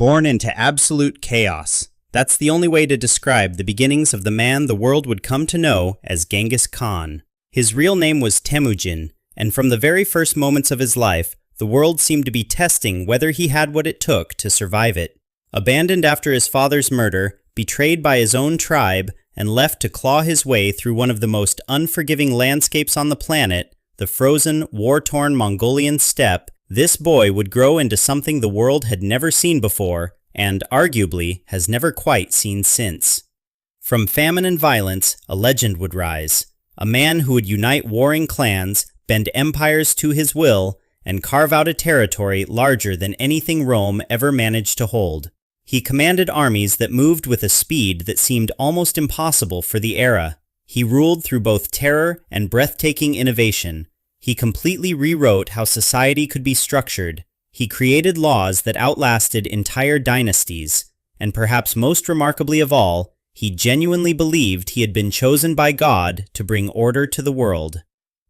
Born into absolute chaos. That's the only way to describe the beginnings of the man the world would come to know as Genghis Khan. His real name was Temujin, and from the very first moments of his life, the world seemed to be testing whether he had what it took to survive it. Abandoned after his father's murder, betrayed by his own tribe, and left to claw his way through one of the most unforgiving landscapes on the planet, the frozen, war-torn Mongolian steppe, this boy would grow into something the world had never seen before, and arguably has never quite seen since. From famine and violence, a legend would rise, a man who would unite warring clans, bend empires to his will, and carve out a territory larger than anything Rome ever managed to hold. He commanded armies that moved with a speed that seemed almost impossible for the era. He ruled through both terror and breathtaking innovation. He completely rewrote how society could be structured. He created laws that outlasted entire dynasties. And perhaps most remarkably of all, he genuinely believed he had been chosen by God to bring order to the world.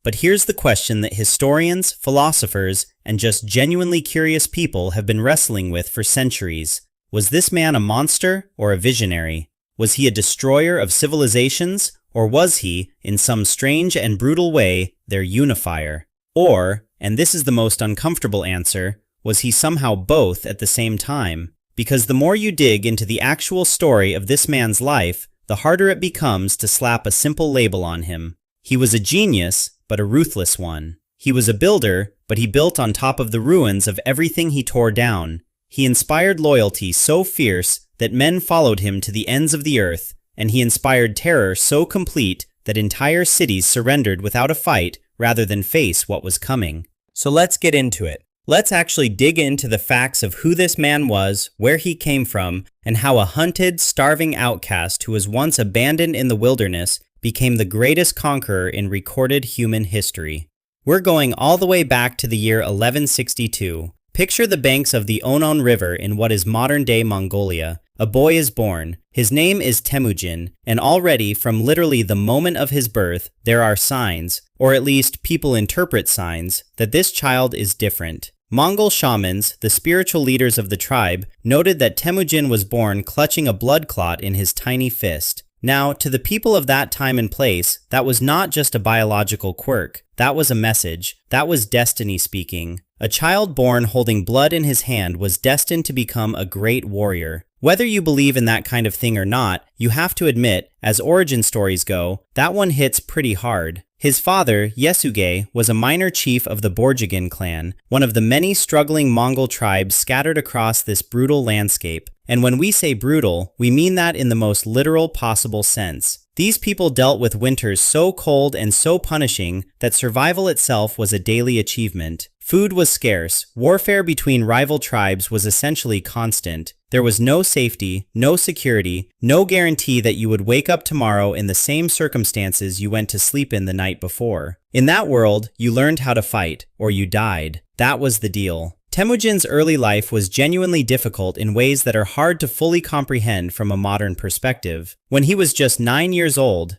But here's the question that historians, philosophers, and just genuinely curious people have been wrestling with for centuries. Was this man a monster or a visionary? Was he a destroyer of civilizations, or was he, in some strange and brutal way, their unifier? Or, and this is the most uncomfortable answer, was he somehow both at the same time? Because the more you dig into the actual story of this man's life, the harder it becomes to slap a simple label on him. He was a genius, but a ruthless one. He was a builder, but he built on top of the ruins of everything he tore down. He inspired loyalty so fierce that men followed him to the ends of the earth, and he inspired terror so complete that entire cities surrendered without a fight rather than face what was coming. So let's get into it. Let's actually dig into the facts of who this man was, where he came from, and how a hunted, starving outcast who was once abandoned in the wilderness became the greatest conqueror in recorded human history. We're going all the way back to the year 1162. Picture the banks of the Onon River in what is modern-day Mongolia. A boy is born. His name is Temujin, and already from literally the moment of his birth, there are signs, or at least people interpret signs, that this child is different. Mongol shamans, the spiritual leaders of the tribe, noted that Temujin was born clutching a blood clot in his tiny fist. Now, to the people of that time and place, that was not just a biological quirk. That was a message. That was destiny speaking. A child born holding blood in his hand was destined to become a great warrior. Whether you believe in that kind of thing or not, you have to admit, as origin stories go, that one hits pretty hard. His father, Yasuge, was a minor chief of the Borjigin clan, one of the many struggling Mongol tribes scattered across this brutal landscape. And when we say brutal, we mean that in the most literal possible sense. These people dealt with winters so cold and so punishing that survival itself was a daily achievement. Food was scarce. Warfare between rival tribes was essentially constant. There was no safety, no security, no guarantee that you would wake up tomorrow in the same circumstances you went to sleep in the night before. In that world, you learned how to fight, or you died. That was the deal. Temujin's early life was genuinely difficult in ways that are hard to fully comprehend from a modern perspective. When he was just 9 years old,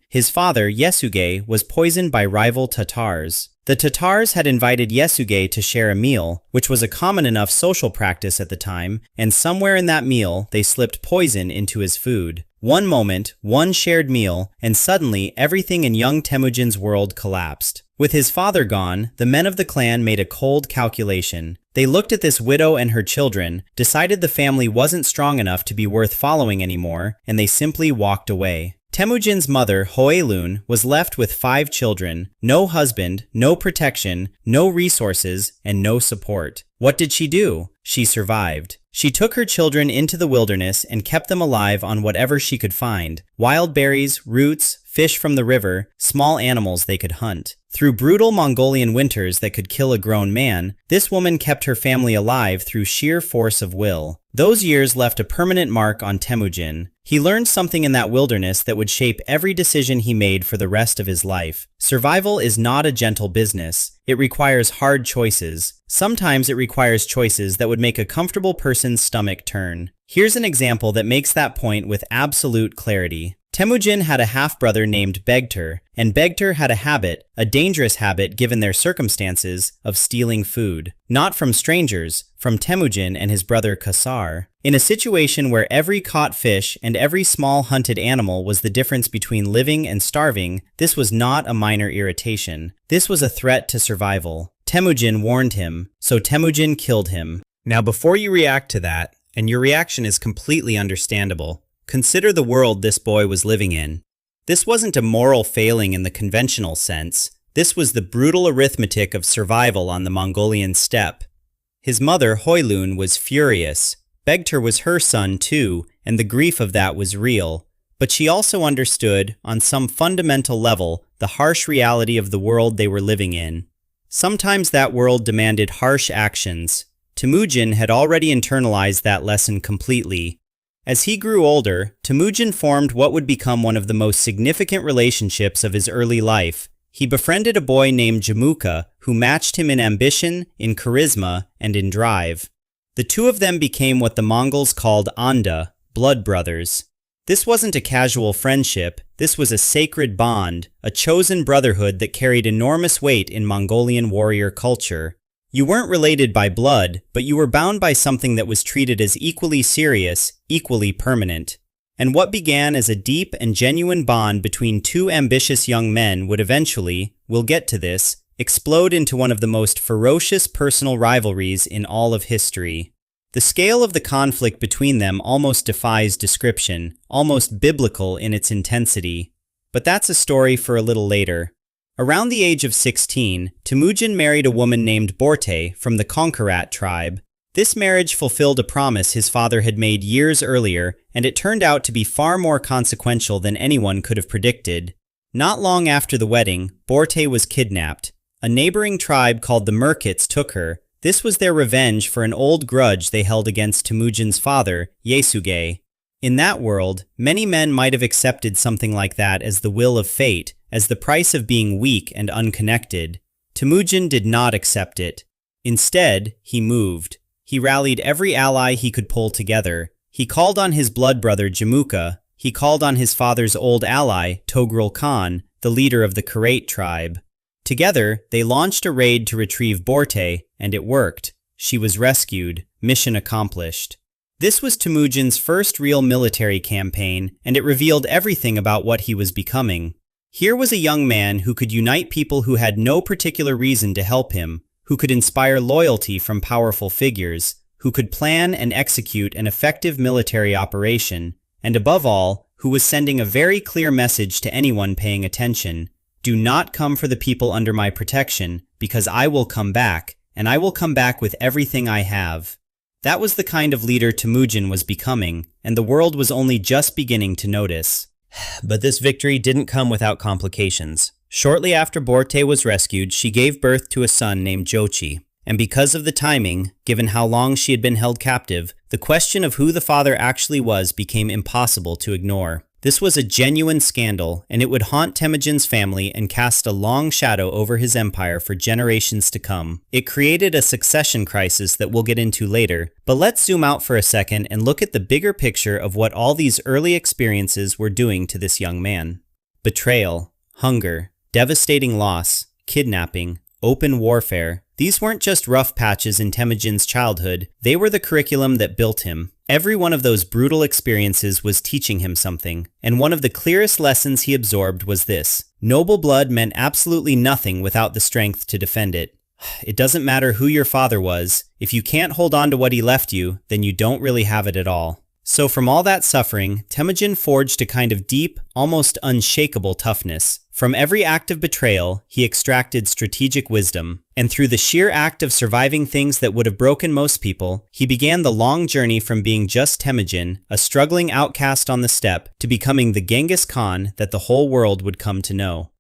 his father, Yasuge, was poisoned by rival Tatars. The Tatars had invited Yasuge to share a meal, which was a common enough social practice at the time, and somewhere in that meal, they slipped poison into his food. One moment, one shared meal, and suddenly everything in young Temujin's world collapsed. With his father gone, the men of the clan made a cold calculation. They looked at this widow and her children, decided the family wasn't strong enough to be worth following anymore, and they simply walked away. Temujin's mother, Hoelun, was left with 5 children, no husband, no protection, no resources, and no support. What did she do? She survived. She took her children into the wilderness and kept them alive on whatever she could find. Wild berries, roots, fish from the river, small animals they could hunt. Through brutal Mongolian winters that could kill a grown man, this woman kept her family alive through sheer force of will. Those years left a permanent mark on Temujin. He learned something in that wilderness that would shape every decision he made for the rest of his life. Survival is not a gentle business. It requires hard choices. Sometimes it requires choices that would make a comfortable person's stomach turn. Here's an example that makes that point with absolute clarity. Temujin had a half-brother named Begter, and Begter had a habit, a dangerous habit given their circumstances, of stealing food. Not from strangers, from Temujin and his brother Kasar. In a situation where every caught fish and every small hunted animal was the difference between living and starving, this was not a minor irritation. This was a threat to survival. Temujin warned him, so Temujin killed him. Now before you react to that, and your reaction is completely understandable, consider the world this boy was living in. This wasn't a moral failing in the conventional sense. This was the brutal arithmetic of survival on the Mongolian steppe. His mother, Hoylun, was furious. Begter was her son too, and the grief of that was real. But she also understood, on some fundamental level, the harsh reality of the world they were living in. Sometimes that world demanded harsh actions. Temujin had already internalized that lesson completely. As he grew older, Temujin formed what would become one of the most significant relationships of his early life. He befriended a boy named Jamuka, who matched him in ambition, in charisma, and in drive. The two of them became what the Mongols called anda, blood brothers. This wasn't a casual friendship, this was a sacred bond, a chosen brotherhood that carried enormous weight in Mongolian warrior culture. You weren't related by blood, but you were bound by something that was treated as equally serious, equally permanent. And what began as a deep and genuine bond between two ambitious young men would eventually, we'll get to this, explode into one of the most ferocious personal rivalries in all of history. The scale of the conflict between them almost defies description, almost biblical in its intensity. But that's a story for a little later. Around the age of 16, Temujin married a woman named Borte from the Conquerat tribe. This marriage fulfilled a promise his father had made years earlier, and it turned out to be far more consequential than anyone could have predicted. Not long after the wedding, Borte was kidnapped. A neighboring tribe called the Merkits took her. This was their revenge for an old grudge they held against Temujin's father, Yasuge. In that world, many men might have accepted something like that as the will of fate, as the price of being weak and unconnected. Temujin did not accept it. Instead, he moved. He rallied every ally he could pull together. He called on his blood brother Jamuka. He called on his father's old ally, Togrul Khan, the leader of the Karait tribe. Together, they launched a raid to retrieve Borte, and it worked. She was rescued. Mission accomplished. This was Temujin's first real military campaign, and it revealed everything about what he was becoming. Here was a young man who could unite people who had no particular reason to help him, who could inspire loyalty from powerful figures, who could plan and execute an effective military operation, and above all, who was sending a very clear message to anyone paying attention. Do not come for the people under my protection, because I will come back, and I will come back with everything I have. That was the kind of leader Temujin was becoming, and the world was only just beginning to notice. But this victory didn't come without complications. Shortly after Borte was rescued, she gave birth to a son named Jochi. And because of the timing, given how long she had been held captive, the question of who the father actually was became impossible to ignore. This was a genuine scandal, and it would haunt Temujin's family and cast a long shadow over his empire for generations to come. It created a succession crisis that we'll get into later, but let's zoom out for a second and look at the bigger picture of what all these early experiences were doing to this young man. Betrayal, hunger, devastating loss, kidnapping, open warfare. These weren't just rough patches in Temujin's childhood, they were the curriculum that built him. Every one of those brutal experiences was teaching him something, and one of the clearest lessons he absorbed was this: noble blood meant absolutely nothing without the strength to defend it. It doesn't matter who your father was, if you can't hold on to what he left you, then you don't really have it at all. So from all that suffering, Temujin forged a kind of deep, almost unshakable toughness. From every act of betrayal, he extracted strategic wisdom. And through the sheer act of surviving things that would have broken most people, he began the long journey from being just Temujin, a struggling outcast on the steppe, to becoming the Genghis Khan that the whole world would come to know.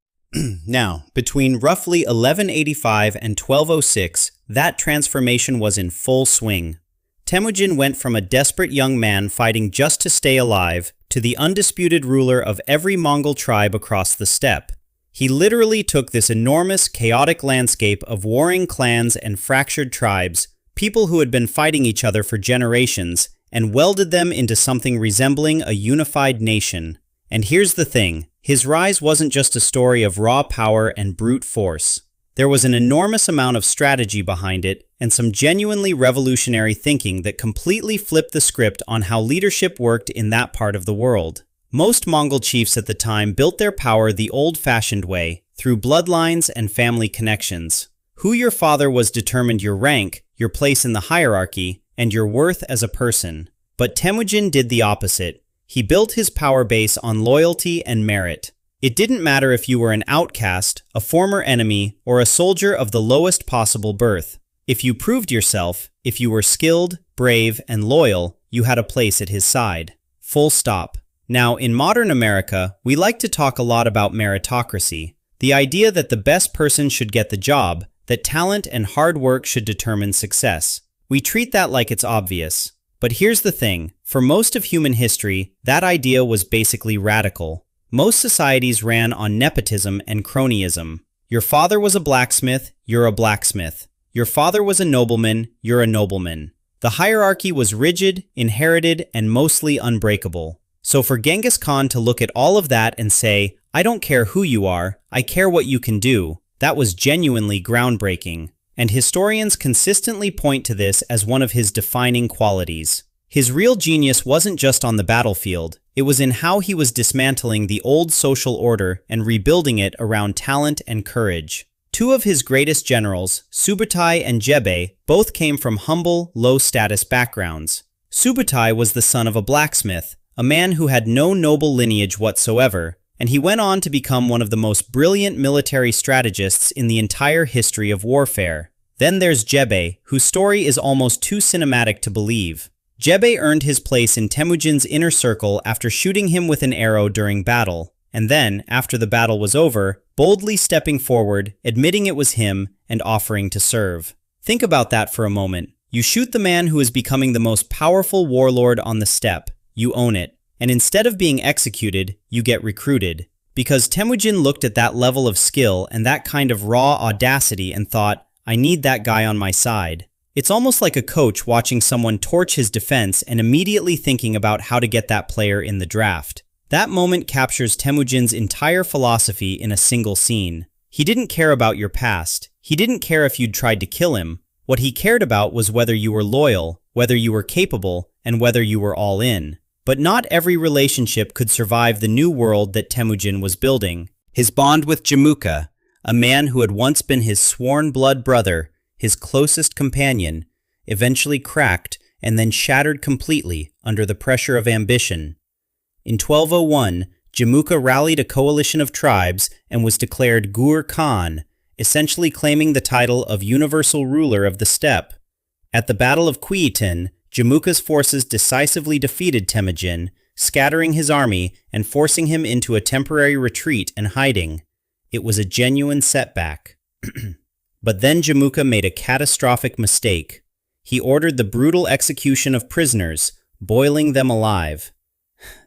Now, between roughly 1185 and 1206, that transformation was in full swing. Temujin went from a desperate young man fighting just to stay alive to the undisputed ruler of every Mongol tribe across the steppe. He literally took this enormous, chaotic landscape of warring clans and fractured tribes, people who had been fighting each other for generations, and welded them into something resembling a unified nation. And here's the thing, his rise wasn't just a story of raw power and brute force. There was an enormous amount of strategy behind it and some genuinely revolutionary thinking that completely flipped the script on how leadership worked in that part of the world. Most Mongol chiefs at the time built their power the old-fashioned way, through bloodlines and family connections. Who your father was determined your rank, your place in the hierarchy, and your worth as a person. But Temujin did the opposite. He built his power base on loyalty and merit. It didn't matter if you were an outcast, a former enemy, or a soldier of the lowest possible birth. If you proved yourself, if you were skilled, brave, and loyal, you had a place at his side. Full stop. Now, in modern America, we like to talk a lot about meritocracy. The idea that the best person should get the job, that talent and hard work should determine success. We treat that like it's obvious. But here's the thing, for most of human history, that idea was basically radical. Most societies ran on nepotism and cronyism. Your father was a blacksmith, you're a blacksmith. Your father was a nobleman, you're a nobleman. The hierarchy was rigid, inherited, and mostly unbreakable. So for Genghis Khan to look at all of that and say, I don't care who you are, I care what you can do, that was genuinely groundbreaking. And historians consistently point to this as one of his defining qualities. His real genius wasn't just on the battlefield, it was in how he was dismantling the old social order and rebuilding it around talent and courage. Two of his greatest generals, Subutai and Jebe, both came from humble, low-status backgrounds. Subutai was the son of a blacksmith, a man who had no noble lineage whatsoever, and he went on to become one of the most brilliant military strategists in the entire history of warfare. Then there's Jebe, whose story is almost too cinematic to believe. Jebe earned his place in Temujin's inner circle after shooting him with an arrow during battle, and then, after the battle was over, boldly stepping forward, admitting it was him, and offering to serve. Think about that for a moment. You shoot the man who is becoming the most powerful warlord on the steppe. You own it. And instead of being executed, you get recruited. Because Temujin looked at that level of skill and that kind of raw audacity and thought, I need that guy on my side. It's almost like a coach watching someone torch his defense and immediately thinking about how to get that player in the draft. That moment captures Temujin's entire philosophy in a single scene. He didn't care about your past. He didn't care if you'd tried to kill him. What he cared about was whether you were loyal, whether you were capable, and whether you were all in. But not every relationship could survive the new world that Temujin was building. His bond with Jamuka, a man who had once been his sworn blood brother, his closest companion, eventually cracked and then shattered completely under the pressure of ambition. In 1201, Jamuka rallied a coalition of tribes and was declared Gur Khan, essentially claiming the title of universal ruler of the steppe. At the Battle of Kuitin, Jamuka's forces decisively defeated Temujin, scattering his army and forcing him into a temporary retreat and hiding. It was a genuine setback. But then Jamuka made a catastrophic mistake. He ordered the brutal execution of prisoners, boiling them alive.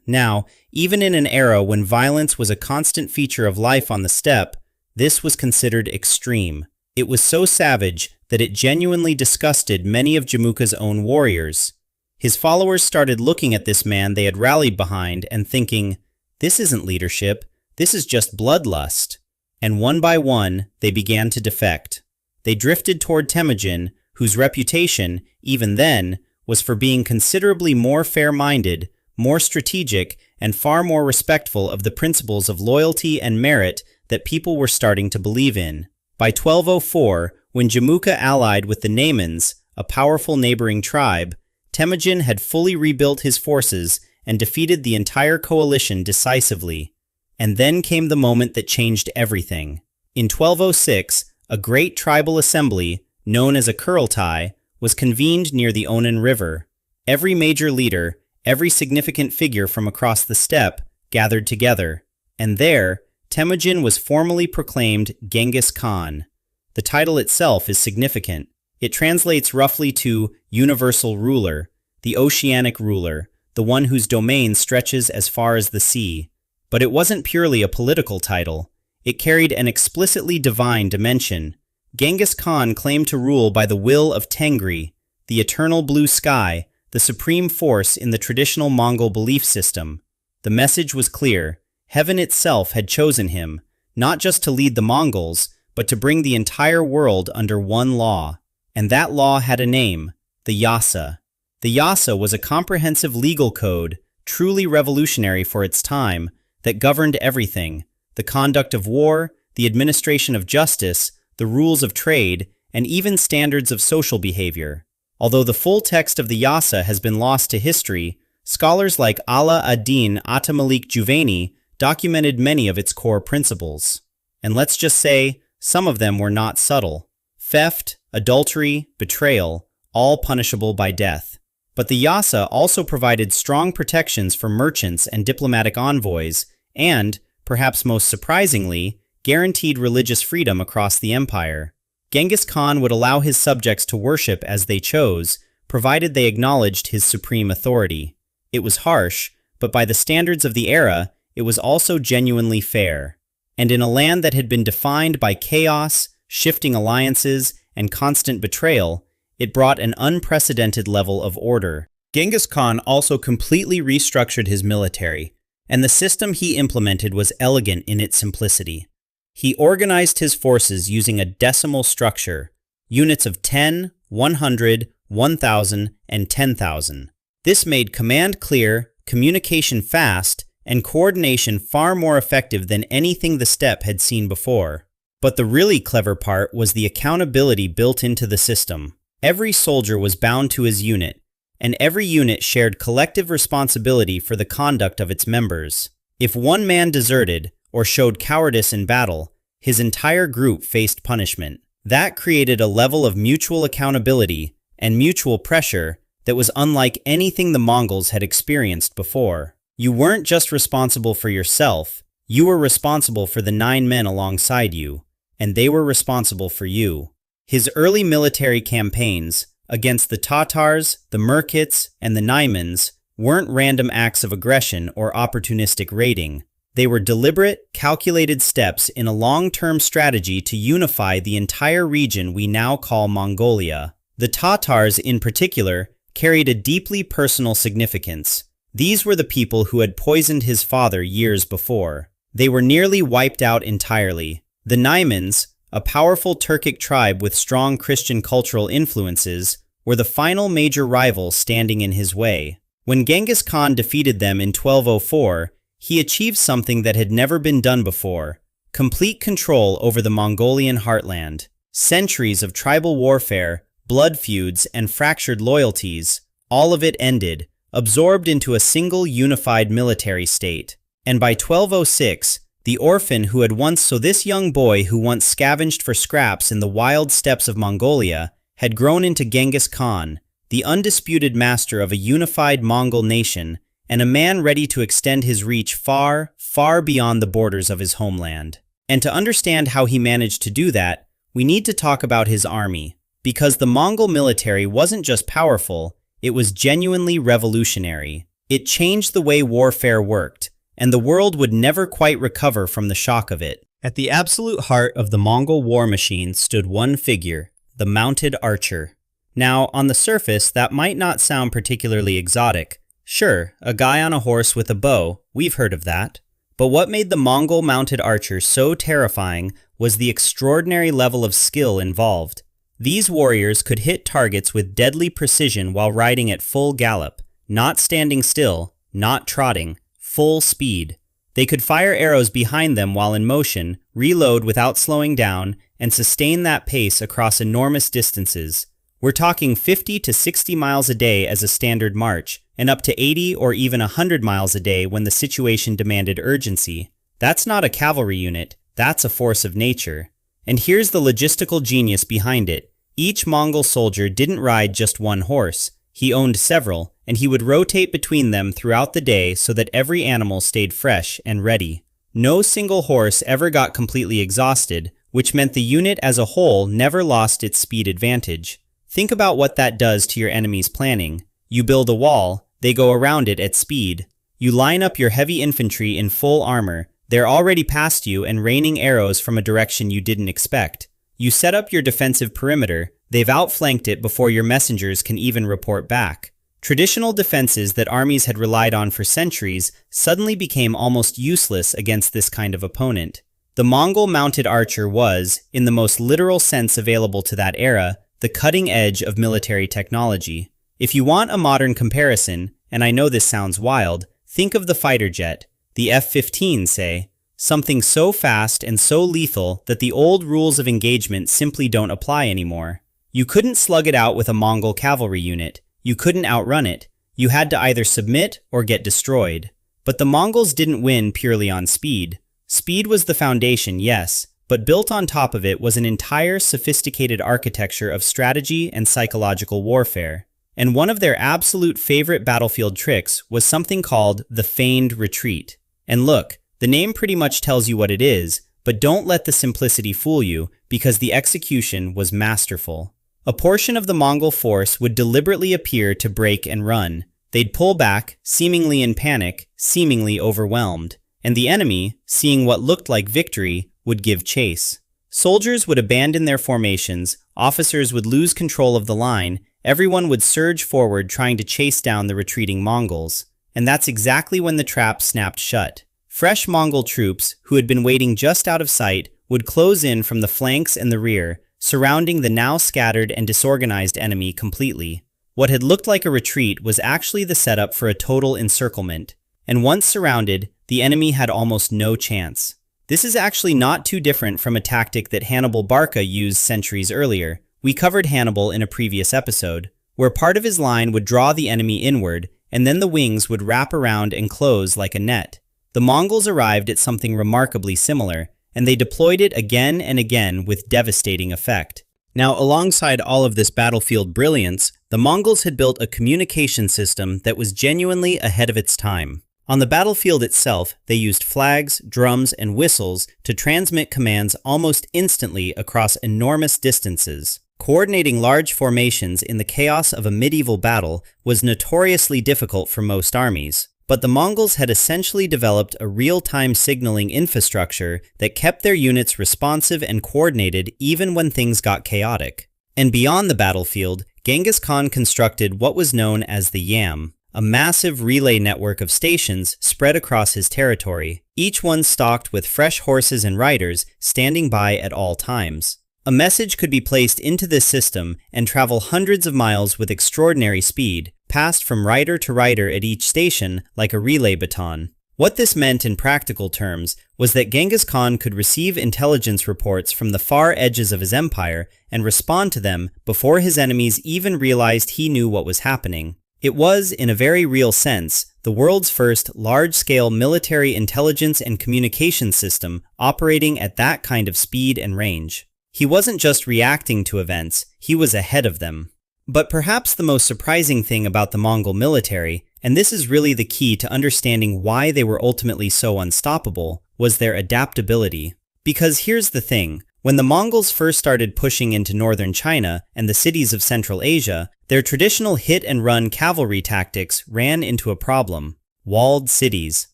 Now, even in an era when violence was a constant feature of life on the steppe, this was considered extreme. It was so savage that it genuinely disgusted many of Jamuka's own warriors. His followers started looking at this man they had rallied behind and thinking, this isn't leadership, this is just bloodlust. And one by one, they began to defect. They drifted toward Temujin, whose reputation, even then, was for being considerably more fair-minded, more strategic, and far more respectful of the principles of loyalty and merit that people were starting to believe in. By 1204, when Jamuka allied with the Naimans, a powerful neighboring tribe, Temujin had fully rebuilt his forces and defeated the entire coalition decisively. And then came the moment that changed everything. In 1206, a great tribal assembly, known as a Kurultai, was convened near the Onan River. Every major leader, every significant figure from across the steppe, gathered together. And there, Temujin was formally proclaimed Genghis Khan. The title itself is significant. It translates roughly to universal ruler, the oceanic ruler, the one whose domain stretches as far as the sea. But it wasn't purely a political title. It carried an explicitly divine dimension. Genghis Khan claimed to rule by the will of Tengri, the eternal blue sky, the supreme force in the traditional Mongol belief system. The message was clear. Heaven itself had chosen him, not just to lead the Mongols, but to bring the entire world under one law. And that law had a name, the Yasa. The Yasa was a comprehensive legal code, truly revolutionary for its time, that governed everything: the conduct of war, the administration of justice, the rules of trade, and even standards of social behavior. Although the full text of the Yasa has been lost to history, scholars like Ala ad-Din Atamalik Juvayni documented many of its core principles. And let's just say, some of them were not subtle. Theft, adultery, betrayal, all punishable by death. But the Yasa also provided strong protections for merchants and diplomatic envoys, and, perhaps most surprisingly, guaranteed religious freedom across the empire. Genghis Khan would allow his subjects to worship as they chose, provided they acknowledged his supreme authority. It was harsh, but by the standards of the era, it was also genuinely fair. And in a land that had been defined by chaos, shifting alliances, and constant betrayal, it brought an unprecedented level of order. Genghis Khan also completely restructured his military, and the system he implemented was elegant in its simplicity. He organized his forces using a decimal structure, units of 10, 100, 1,000, and 10,000. This made command clear, communication fast, and coordination far more effective than anything the steppe had seen before. But the really clever part was the accountability built into the system. Every soldier was bound to his unit, and every unit shared collective responsibility for the conduct of its members. If one man deserted, or showed cowardice in battle, his entire group faced punishment. That created a level of mutual accountability and mutual pressure that was unlike anything the Mongols had experienced before. You weren't just responsible for yourself, you were responsible for the 9 men alongside you, and they were responsible for you. His early military campaigns against the Tatars, the Merkits, and the Naimans weren't random acts of aggression or opportunistic raiding. They were deliberate, calculated steps in a long-term strategy to unify the entire region we now call Mongolia. The Tatars, in particular, carried a deeply personal significance. These were the people who had poisoned his father years before. They were nearly wiped out entirely. The Naimans, a powerful Turkic tribe with strong Christian cultural influences, were the final major rival standing in his way. When Genghis Khan defeated them in 1204, he achieved something that had never been done before: complete control over the Mongolian heartland. Centuries of tribal warfare, blood feuds, and fractured loyalties, all of it ended, absorbed into a single unified military state. And by 1206, the orphan who had once this young boy who once scavenged for scraps in the wild steppes of Mongolia had grown into Genghis Khan, the undisputed master of a unified Mongol nation, and a man ready to extend his reach far, far beyond the borders of his homeland. And to understand how he managed to do that, we need to talk about his army. Because the Mongol military wasn't just powerful, it was genuinely revolutionary. It changed the way warfare worked, and the world would never quite recover from the shock of it. At the absolute heart of the Mongol war machine stood one figure, the mounted archer. Now, on the surface, that might not sound particularly exotic. Sure, a guy on a horse with a bow, we've heard of that. But what made the Mongol mounted archer so terrifying was the extraordinary level of skill involved. These warriors could hit targets with deadly precision while riding at full gallop, not standing still, not trotting, full speed. They could fire arrows behind them while in motion, reload without slowing down, and sustain that pace across enormous distances. We're talking 50 to 60 miles a day as a standard march, and up to 80 or even 100 miles a day when the situation demanded urgency. That's not a cavalry unit, that's a force of nature. And here's the logistical genius behind it. Each Mongol soldier didn't ride just one horse. He owned several, and he would rotate between them throughout the day so that every animal stayed fresh and ready. No single horse ever got completely exhausted, which meant the unit as a whole never lost its speed advantage. Think about what that does to your enemy's planning. You build a wall, they go around it at speed. You line up your heavy infantry in full armor, they're already past you and raining arrows from a direction you didn't expect. You set up your defensive perimeter, they've outflanked it before your messengers can even report back. Traditional defenses that armies had relied on for centuries suddenly became almost useless against this kind of opponent. The Mongol mounted archer was, in the most literal sense available to that era, the cutting edge of military technology. If you want a modern comparison, and I know this sounds wild, think of the fighter jet, the F-15 say, something so fast and so lethal that the old rules of engagement simply don't apply anymore. You couldn't slug it out with a Mongol cavalry unit. You couldn't outrun it. You had to either submit or get destroyed. But the Mongols didn't win purely on speed. Speed was the foundation, yes, but built on top of it was an entire sophisticated architecture of strategy and psychological warfare. And one of their absolute favorite battlefield tricks was something called the feigned retreat. And look, the name pretty much tells you what it is, but don't let the simplicity fool you, because the execution was masterful. A portion of the Mongol force would deliberately appear to break and run. They'd pull back, seemingly in panic, seemingly overwhelmed. And the enemy, seeing what looked like victory, would give chase. Soldiers would abandon their formations, officers would lose control of the line, everyone would surge forward trying to chase down the retreating Mongols. And that's exactly when the trap snapped shut. Fresh Mongol troops, who had been waiting just out of sight, would close in from the flanks and the rear, surrounding the now scattered and disorganized enemy completely. What had looked like a retreat was actually the setup for a total encirclement. And once surrounded, the enemy had almost no chance. This is actually not too different from a tactic that Hannibal Barca used centuries earlier. We covered Hannibal in a previous episode, where part of his line would draw the enemy inward, and then the wings would wrap around and close like a net. The Mongols arrived at something remarkably similar, and they deployed it again and again with devastating effect. Now, alongside all of this battlefield brilliance, the Mongols had built a communication system that was genuinely ahead of its time. On the battlefield itself, they used flags, drums, and whistles to transmit commands almost instantly across enormous distances. Coordinating large formations in the chaos of a medieval battle was notoriously difficult for most armies. But the Mongols had essentially developed a real-time signaling infrastructure that kept their units responsive and coordinated even when things got chaotic. And beyond the battlefield, Genghis Khan constructed what was known as the Yam, a massive relay network of stations spread across his territory, each one stocked with fresh horses and riders standing by at all times. A message could be placed into this system and travel hundreds of miles with extraordinary speed, passed from rider to rider at each station like a relay baton. What this meant in practical terms was that Genghis Khan could receive intelligence reports from the far edges of his empire and respond to them before his enemies even realized he knew what was happening. It was, in a very real sense, the world's first large-scale military intelligence and communication system operating at that kind of speed and range. He wasn't just reacting to events, he was ahead of them. But perhaps the most surprising thing about the Mongol military, and this is really the key to understanding why they were ultimately so unstoppable, was their adaptability. Because here's the thing, when the Mongols first started pushing into northern China and the cities of Central Asia, their traditional hit-and-run cavalry tactics ran into a problem: walled cities.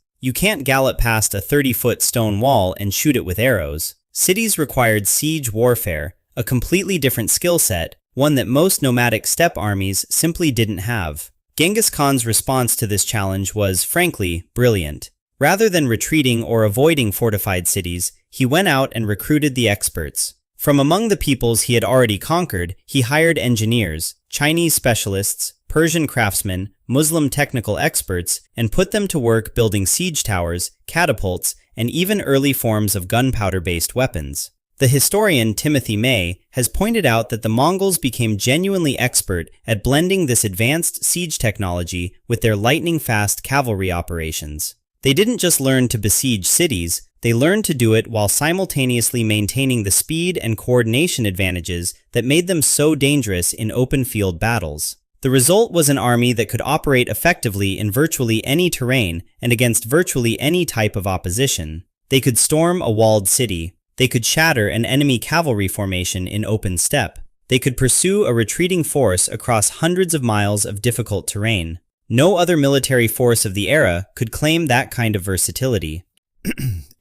You can't gallop past a 30-foot stone wall and shoot it with arrows. Cities required siege warfare, a completely different skill set, one that most nomadic steppe armies simply didn't have. Genghis Khan's response to this challenge was, frankly, brilliant. Rather than retreating or avoiding fortified cities, he went out and recruited the experts. From among the peoples he had already conquered, he hired engineers, Chinese specialists, Persian craftsmen, Muslim technical experts, and put them to work building siege towers, catapults, and even early forms of gunpowder-based weapons. The historian Timothy May has pointed out that the Mongols became genuinely expert at blending this advanced siege technology with their lightning-fast cavalry operations. They didn't just learn to besiege cities, they learned to do it while simultaneously maintaining the speed and coordination advantages that made them so dangerous in open-field battles. The result was an army that could operate effectively in virtually any terrain and against virtually any type of opposition. They could storm a walled city. They could shatter an enemy cavalry formation in open steppe. They could pursue a retreating force across hundreds of miles of difficult terrain. No other military force of the era could claim that kind of versatility.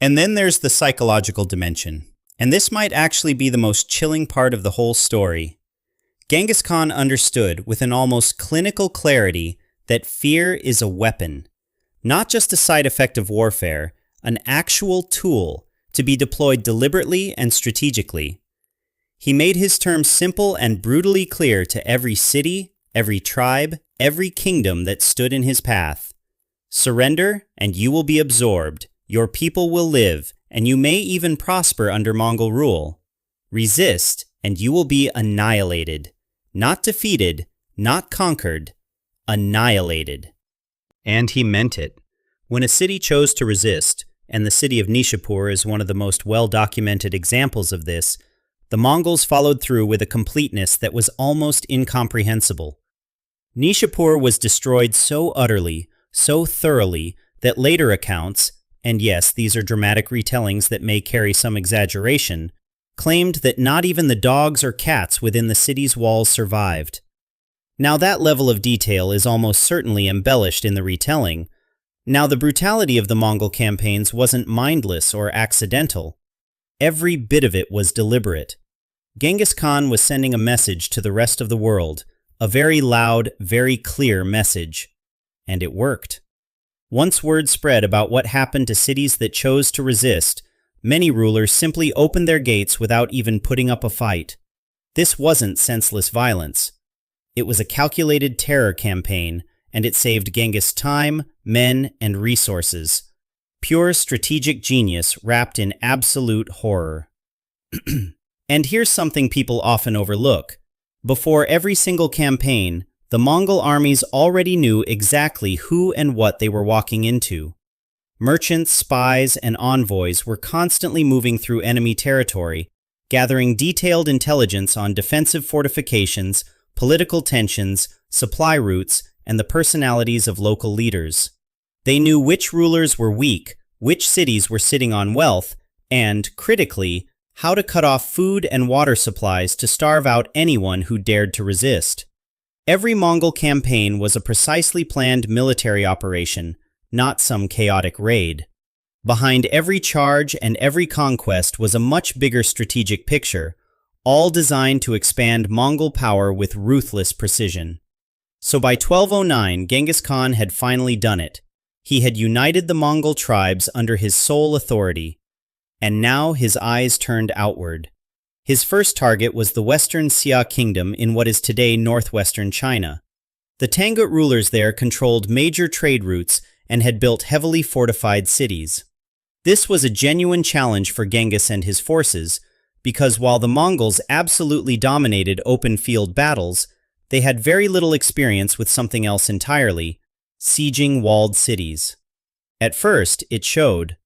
And then there's the psychological dimension. And this might actually be the most chilling part of the whole story. Genghis Khan understood with an almost clinical clarity that fear is a weapon, not just a side effect of warfare, an actual tool to be deployed deliberately and strategically. He made his terms simple and brutally clear to every city, every tribe, every kingdom that stood in his path. Surrender, and you will be absorbed. Your people will live, and you may even prosper under Mongol rule. Resist, and you will be annihilated. Not defeated, not conquered, annihilated. And he meant it. When a city chose to resist, and the city of Nishapur is one of the most well-documented examples of this, the Mongols followed through with a completeness that was almost incomprehensible. Nishapur was destroyed so utterly, so thoroughly, that later accounts, and yes, these are dramatic retellings that may carry some exaggeration, claimed that not even the dogs or cats within the city's walls survived. Now that level of detail is almost certainly embellished in the retelling. Now the brutality of the Mongol campaigns wasn't mindless or accidental. Every bit of it was deliberate. Genghis Khan was sending a message to the rest of the world, a very loud, very clear message. And it worked. Once word spread about what happened to cities that chose to resist, many rulers simply opened their gates without even putting up a fight. This wasn't senseless violence. It was a calculated terror campaign, and it saved Genghis time, men, and resources. Pure strategic genius wrapped in absolute horror. And here's something people often overlook. Before every single campaign, the Mongol armies already knew exactly who and what they were walking into. Merchants, spies, and envoys were constantly moving through enemy territory, gathering detailed intelligence on defensive fortifications, political tensions, supply routes, and the personalities of local leaders. They knew which rulers were weak, which cities were sitting on wealth, and, critically, how to cut off food and water supplies to starve out anyone who dared to resist. Every Mongol campaign was a precisely planned military operation, not some chaotic raid. Behind every charge and every conquest was a much bigger strategic picture, all designed to expand Mongol power with ruthless precision. So by 1209, Genghis Khan had finally done it. He had united the Mongol tribes under his sole authority. And now his eyes turned outward. His first target was the Western Xia Kingdom in what is today northwestern China. The Tangut rulers there controlled major trade routes and had built heavily fortified cities. This was a genuine challenge for Genghis and his forces, because while the Mongols absolutely dominated open field battles, they had very little experience with something else entirely, sieging walled cities. At first, it showed.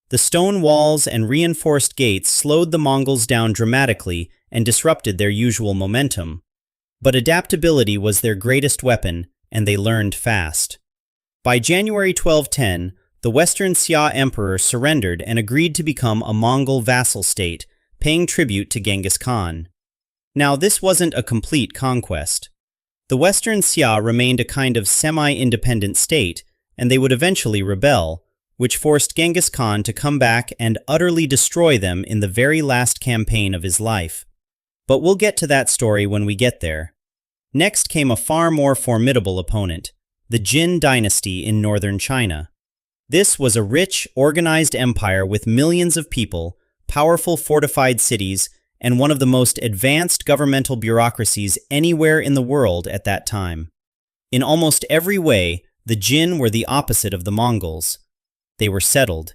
The stone walls and reinforced gates slowed the Mongols down dramatically and disrupted their usual momentum. But adaptability was their greatest weapon, and they learned fast. By January 1210, the Western Xia Emperor surrendered and agreed to become a Mongol vassal state, paying tribute to Genghis Khan. Now, this wasn't a complete conquest. The Western Xia remained a kind of semi-independent state, and they would eventually rebel, which forced Genghis Khan to come back and utterly destroy them in the very last campaign of his life. But we'll get to that story when we get there. Next came a far more formidable opponent, the Jin dynasty in northern China. This was a rich, organized empire with millions of people, powerful fortified cities, and one of the most advanced governmental bureaucracies anywhere in the world at that time. In almost every way, the Jin were the opposite of the Mongols. They were settled.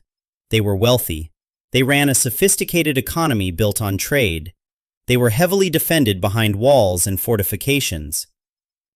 They were wealthy. They ran a sophisticated economy built on trade. They were heavily defended behind walls and fortifications.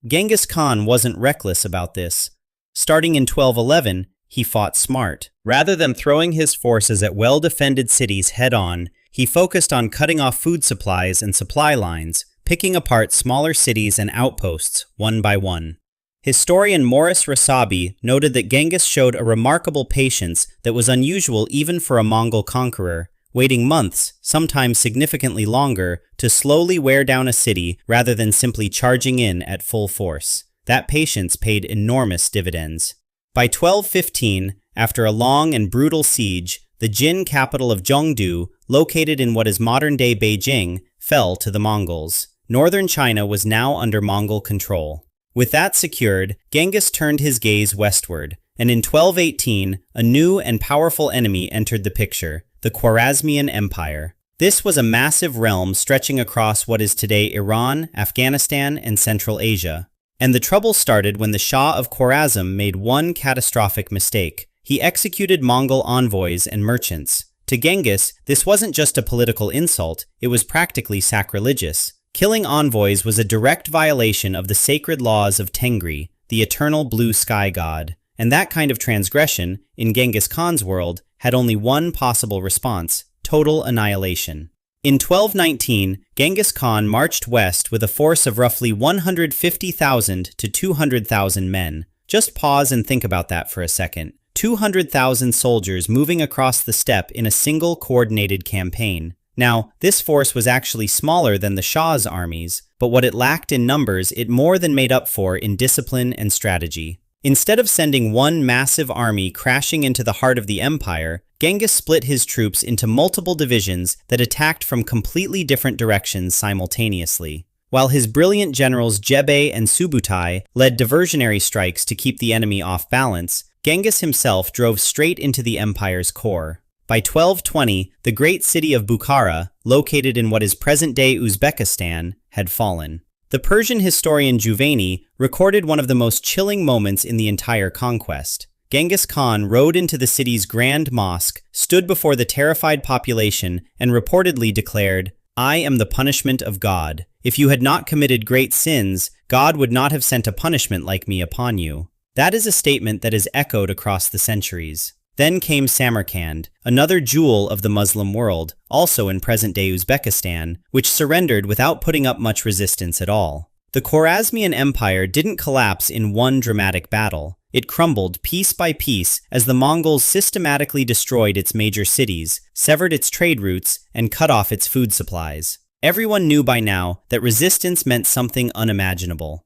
Genghis Khan wasn't reckless about this. Starting in 1211, he fought smart. Rather than throwing his forces at well-defended cities head-on, he focused on cutting off food supplies and supply lines, picking apart smaller cities and outposts, one by one. Historian Morris Rasabi noted that Genghis showed a remarkable patience that was unusual even for a Mongol conqueror, waiting months, sometimes significantly longer, to slowly wear down a city rather than simply charging in at full force. That patience paid enormous dividends. By 1215, after a long and brutal siege, the Jin capital of Zhongdu, located in what is modern-day Beijing, fell to the Mongols. Northern China was now under Mongol control. With that secured, Genghis turned his gaze westward, and in 1218, a new and powerful enemy entered the picture, the Khwarezmian Empire. This was a massive realm stretching across what is today Iran, Afghanistan, and Central Asia. And the trouble started when the Shah of Khwarezm made one catastrophic mistake. He executed Mongol envoys and merchants. To Genghis, this wasn't just a political insult, it was practically sacrilegious. Killing envoys was a direct violation of the sacred laws of Tengri, the eternal blue sky god. And that kind of transgression, in Genghis Khan's world, had only one possible response: total annihilation. In 1219, Genghis Khan marched west with a force of roughly 150,000 to 200,000 men. Just pause and think about that for a second. 200,000 soldiers moving across the steppe in a single coordinated campaign. Now, this force was actually smaller than the Shah's armies, but what it lacked in numbers, it more than made up for in discipline and strategy. Instead of sending one massive army crashing into the heart of the empire, Genghis split his troops into multiple divisions that attacked from completely different directions simultaneously. While his brilliant generals Jebe and Subutai led diversionary strikes to keep the enemy off balance, Genghis himself drove straight into the empire's core. By 1220, the great city of Bukhara, located in what is present-day Uzbekistan, had fallen. The Persian historian Juvayni recorded one of the most chilling moments in the entire conquest. Genghis Khan rode into the city's grand mosque, stood before the terrified population, and reportedly declared, "I am the punishment of God. If you had not committed great sins, God would not have sent a punishment like me upon you." That is a statement that is echoed across the centuries. Then came Samarkand, another jewel of the Muslim world, also in present-day Uzbekistan, which surrendered without putting up much resistance at all. The Khwarezmian Empire didn't collapse in one dramatic battle. It crumbled piece by piece as the Mongols systematically destroyed its major cities, severed its trade routes, and cut off its food supplies. Everyone knew by now that resistance meant something unimaginable.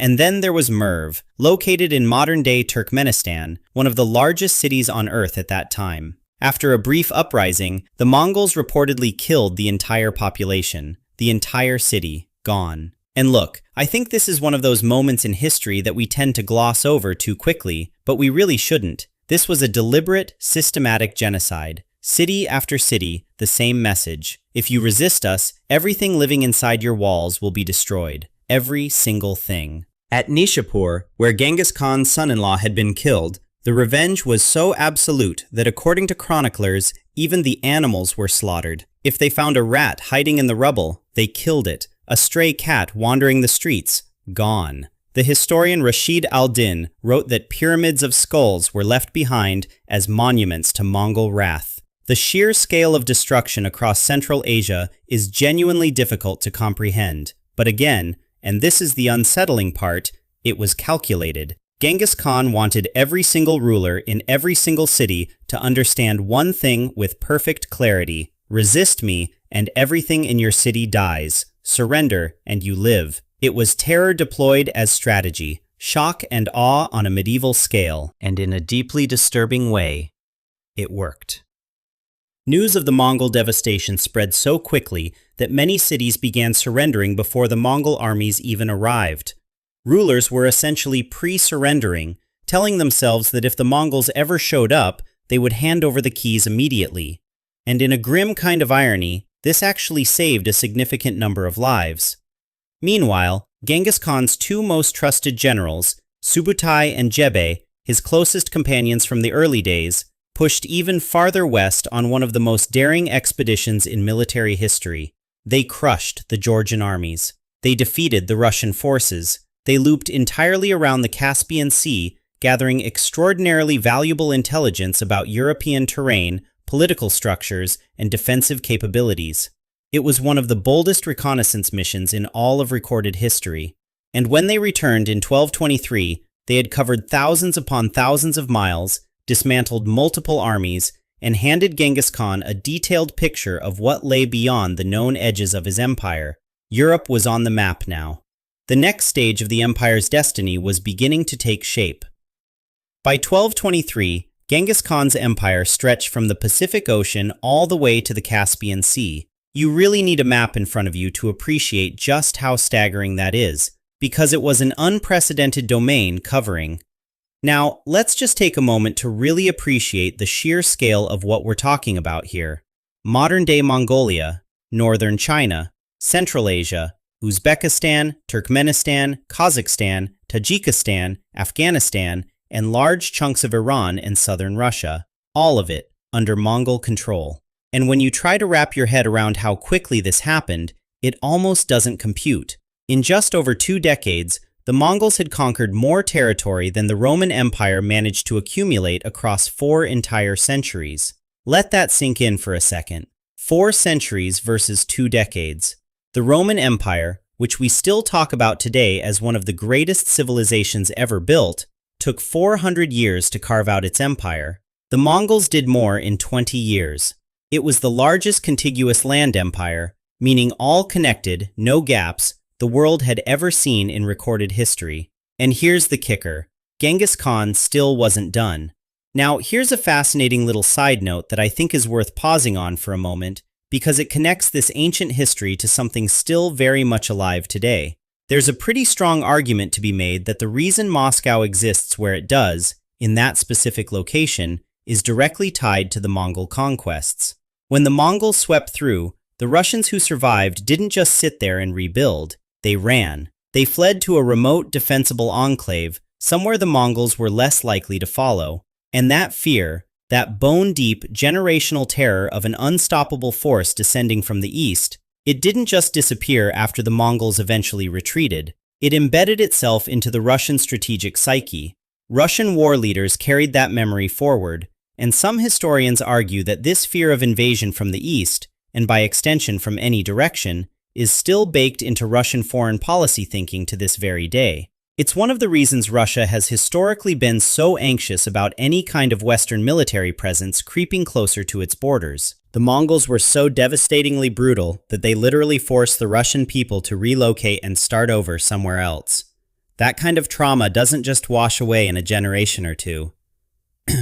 And then there was Merv, located in modern-day Turkmenistan, one of the largest cities on Earth at that time. After a brief uprising, the Mongols reportedly killed the entire population, the entire city, gone. And look, I think this is one of those moments in history that we tend to gloss over too quickly, but we really shouldn't. This was a deliberate, systematic genocide. City after city, the same message. If you resist us, everything living inside your walls will be destroyed. Every single thing. At Nishapur, where Genghis Khan's son-in-law had been killed, the revenge was so absolute that according to chroniclers, even the animals were slaughtered. If they found a rat hiding in the rubble, they killed it. A stray cat wandering the streets, gone. The historian Rashid al-Din wrote that pyramids of skulls were left behind as monuments to Mongol wrath. The sheer scale of destruction across Central Asia is genuinely difficult to comprehend. But again, and this is the unsettling part, it was calculated. Genghis Khan wanted every single ruler in every single city to understand one thing with perfect clarity: resist me, and everything in your city dies. Surrender, and you live. It was terror deployed as strategy, shock and awe on a medieval scale, and in a deeply disturbing way, it worked. News of the Mongol devastation spread so quickly that many cities began surrendering before the Mongol armies even arrived. Rulers were essentially pre-surrendering, telling themselves that if the Mongols ever showed up, they would hand over the keys immediately. And in a grim kind of irony, this actually saved a significant number of lives. Meanwhile, Genghis Khan's two most trusted generals, Subutai and Jebe, his closest companions from the early days, pushed even farther west on one of the most daring expeditions in military history. They crushed the Georgian armies. They defeated the Russian forces. They looped entirely around the Caspian Sea, gathering extraordinarily valuable intelligence about European terrain, political structures, and defensive capabilities. It was one of the boldest reconnaissance missions in all of recorded history. And when they returned in 1223, they had covered thousands upon thousands of miles, dismantled multiple armies, and handed Genghis Khan a detailed picture of what lay beyond the known edges of his empire. Europe was on the map now. The next stage of the empire's destiny was beginning to take shape. By 1223, Genghis Khan's empire stretched from the Pacific Ocean all the way to the Caspian Sea. You really need a map in front of you to appreciate just how staggering that is. because it was an unprecedented domain covering. Now, let's just take a moment to really appreciate the sheer scale of what we're talking about here. Modern-day Mongolia, northern China, Central Asia, Uzbekistan, Turkmenistan, Kazakhstan, Tajikistan, Afghanistan, and large chunks of Iran and southern Russia, all of it under Mongol control. And when you try to wrap your head around how quickly this happened, it almost doesn't compute. In just over 2 decades, the Mongols had conquered more territory than the Roman Empire managed to accumulate across 4 entire centuries. Let that sink in for a second. 4 centuries versus 2 decades. The Roman Empire, which we still talk about today as one of the greatest civilizations ever built, took 400 years to carve out its empire. The Mongols did more in 20 years. It was the largest contiguous land empire, meaning all connected, no gaps, the world had ever seen in recorded history. And here's the kicker. Genghis Khan still wasn't done. Now, here's a fascinating little side note that I think is worth pausing on for a moment, because it connects this ancient history to something still very much alive today. There's a pretty strong argument to be made that the reason Moscow exists where it does, in that specific location, is directly tied to the Mongol conquests. When the Mongols swept through, the Russians who survived didn't just sit there and rebuild. They ran. They fled to a remote, defensible enclave, somewhere the Mongols were less likely to follow. And that fear, that bone-deep, generational terror of an unstoppable force descending from the east, it didn't just disappear after the Mongols eventually retreated. It embedded itself into the Russian strategic psyche. Russian war leaders carried that memory forward, and some historians argue that this fear of invasion from the east, and by extension from any direction, is still baked into Russian foreign policy thinking to this very day. It's one of the reasons Russia has historically been so anxious about any kind of Western military presence creeping closer to its borders. The Mongols were so devastatingly brutal that they literally forced the Russian people to relocate and start over somewhere else. That kind of trauma doesn't just wash away in a generation or two.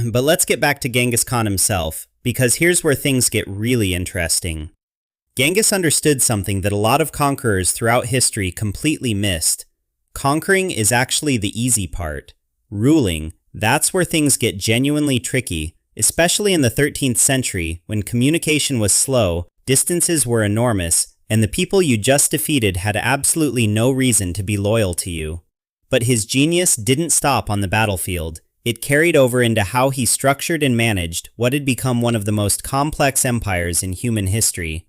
But let's get back to Genghis Khan himself, because here's where things get really interesting. Genghis understood something that a lot of conquerors throughout history completely missed. Conquering is actually the easy part. Ruling, that's where things get genuinely tricky, especially in the 13th century when communication was slow, distances were enormous, and the people you just defeated had absolutely no reason to be loyal to you. But his genius didn't stop on the battlefield. It carried over into how he structured and managed what had become one of the most complex empires in human history.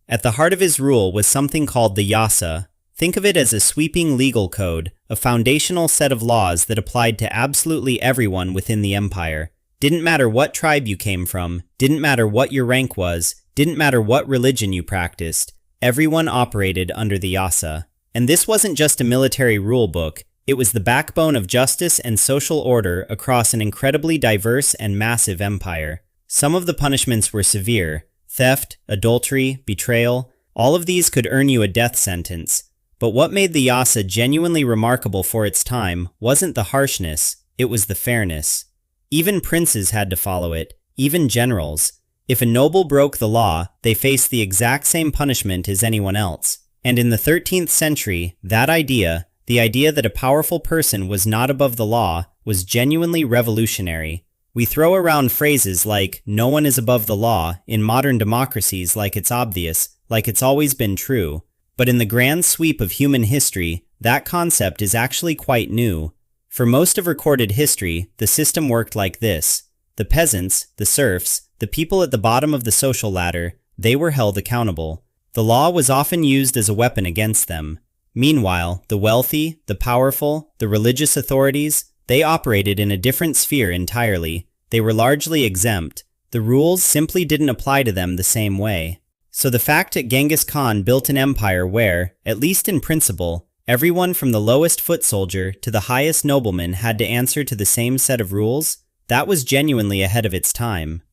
At the heart of his rule was something called the Yasa. Think of it as a sweeping legal code, a foundational set of laws that applied to absolutely everyone within the empire. Didn't matter what tribe you came from, didn't matter what your rank was, didn't matter what religion you practiced, everyone operated under the Yasa. And this wasn't just a military rule book, it was the backbone of justice and social order across an incredibly diverse and massive empire. Some of the punishments were severe. Theft, adultery, betrayal, all of these could earn you a death sentence. But what made the Yasa genuinely remarkable for its time wasn't the harshness, it was the fairness. Even princes had to follow it, even generals. If a noble broke the law, they faced the exact same punishment as anyone else. And in the 13th century, that idea, the idea that a powerful person was not above the law, was genuinely revolutionary. We throw around phrases like, no one is above the law, in modern democracies like it's obvious, like it's always been true. But in the grand sweep of human history, that concept is actually quite new. For most of recorded history, the system worked like this. The peasants, the serfs, the people at the bottom of the social ladder, they were held accountable. The law was often used as a weapon against them. Meanwhile, the wealthy, the powerful, the religious authorities, they operated in a different sphere entirely. They were largely exempt. The rules simply didn't apply to them the same way. So the fact that Genghis Khan built an empire where, at least in principle, everyone from the lowest foot soldier to the highest nobleman had to answer to the same set of rules, that was genuinely ahead of its time.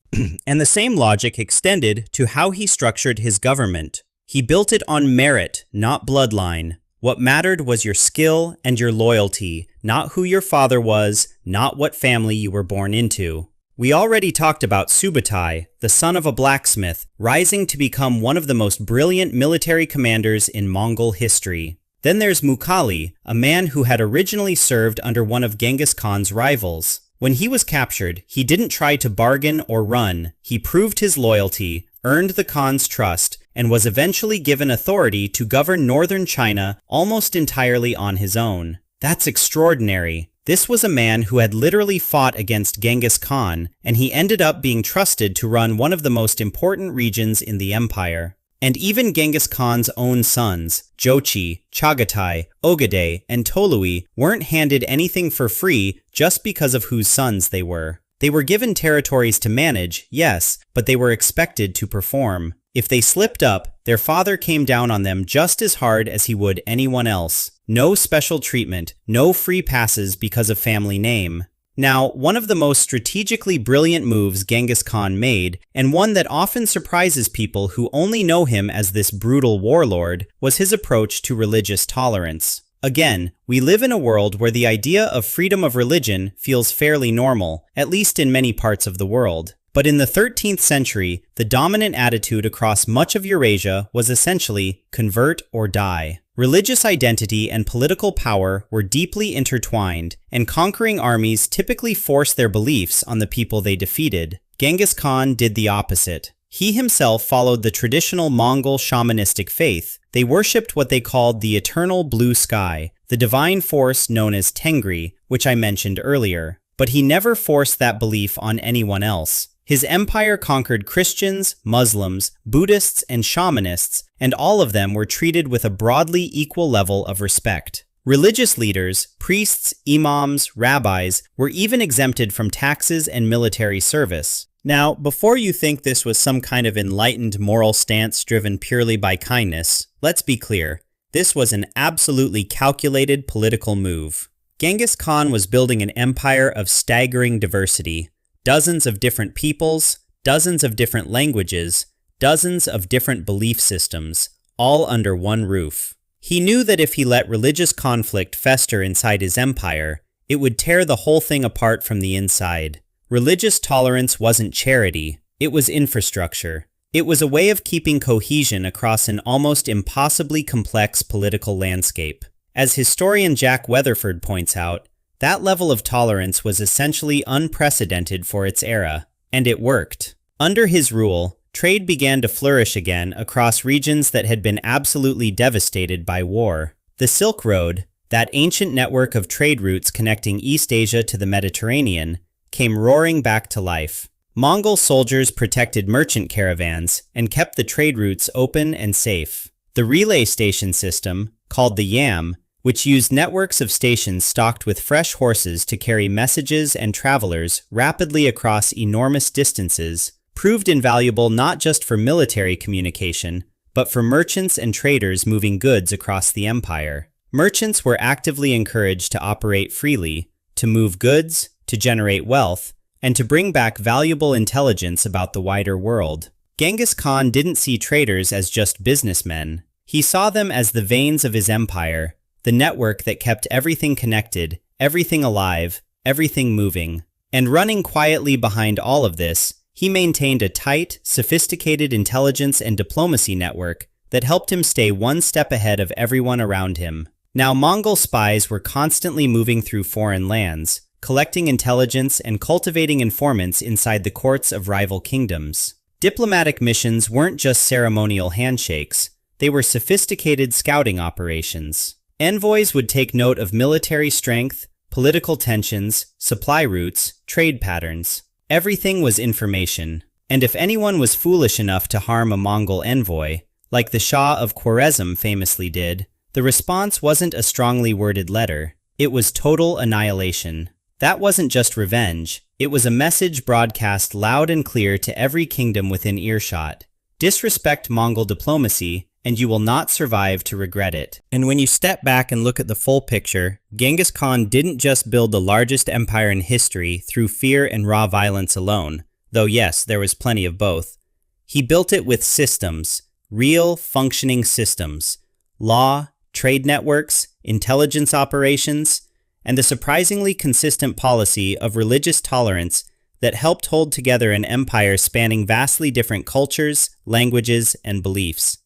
And the same logic extended to how he structured his government. He built it on merit, not bloodline. What mattered was your skill and your loyalty, not who your father was, not what family you were born into. We already talked about Subutai, the son of a blacksmith, rising to become one of the most brilliant military commanders in Mongol history. Then there's Mughali, a man who had originally served under one of Genghis Khan's rivals. When he was captured, he didn't try to bargain or run. He proved his loyalty, earned the Khan's trust, and was eventually given authority to govern northern China almost entirely on his own. That's extraordinary. This was a man who had literally fought against Genghis Khan, and he ended up being trusted to run one of the most important regions in the empire. And even Genghis Khan's own sons, Jochi, Chagatai, Ogadai, and Tolui, weren't handed anything for free just because of whose sons they were. They were given territories to manage, yes, but they were expected to perform. If they slipped up, their father came down on them just as hard as he would anyone else. No special treatment, no free passes because of family name. Now, one of the most strategically brilliant moves Genghis Khan made, and one that often surprises people who only know him as this brutal warlord, was his approach to religious tolerance. Again, we live in a world where the idea of freedom of religion feels fairly normal, at least in many parts of the world. But in the 13th century, the dominant attitude across much of Eurasia was essentially convert or die. Religious identity and political power were deeply intertwined, and conquering armies typically forced their beliefs on the people they defeated. Genghis Khan did the opposite. He himself followed the traditional Mongol shamanistic faith. They worshipped what they called the eternal blue sky, the divine force known as Tengri, which I mentioned earlier. But he never forced that belief on anyone else. His empire conquered Christians, Muslims, Buddhists, and shamanists, and all of them were treated with a broadly equal level of respect. Religious leaders, priests, imams, rabbis, were even exempted from taxes and military service. Now, before you think this was some kind of enlightened moral stance driven purely by kindness, let's be clear. This was an absolutely calculated political move. Genghis Khan was building an empire of staggering diversity. Dozens of different peoples, dozens of different languages, dozens of different belief systems, all under one roof. He knew that if he let religious conflict fester inside his empire, it would tear the whole thing apart from the inside. Religious tolerance wasn't charity, it was infrastructure. It was a way of keeping cohesion across an almost impossibly complex political landscape. As historian Jack Weatherford points out, that level of tolerance was essentially unprecedented for its era, and it worked. Under his rule, trade began to flourish again across regions that had been absolutely devastated by war. The Silk Road, that ancient network of trade routes connecting East Asia to the Mediterranean, came roaring back to life. Mongol soldiers protected merchant caravans and kept the trade routes open and safe. The relay station system, called the Yam, which used networks of stations stocked with fresh horses to carry messages and travelers rapidly across enormous distances, proved invaluable not just for military communication, but for merchants and traders moving goods across the empire. Merchants were actively encouraged to operate freely, to move goods, to generate wealth, and to bring back valuable intelligence about the wider world. Genghis Khan didn't see traders as just businessmen. He saw them as the veins of his empire, the network that kept everything connected, everything alive, everything moving. And running quietly behind all of this, he maintained a tight, sophisticated intelligence and diplomacy network that helped him stay one step ahead of everyone around him. Now, Mongol spies were constantly moving through foreign lands, collecting intelligence and cultivating informants inside the courts of rival kingdoms. Diplomatic missions weren't just ceremonial handshakes, they were sophisticated scouting operations. Envoys would take note of military strength, political tensions, supply routes, trade patterns. Everything was information. And if anyone was foolish enough to harm a Mongol envoy, like the Shah of Khwarezm famously did, the response wasn't a strongly worded letter. It was total annihilation. That wasn't just revenge, it was a message broadcast loud and clear to every kingdom within earshot. Disrespect Mongol diplomacy, and you will not survive to regret it. And when you step back and look at the full picture, Genghis Khan didn't just build the largest empire in history through fear and raw violence alone, though yes, there was plenty of both. He built it with systems, real, functioning systems, law, trade networks, intelligence operations, and the surprisingly consistent policy of religious tolerance that helped hold together an empire spanning vastly different cultures, languages, and beliefs.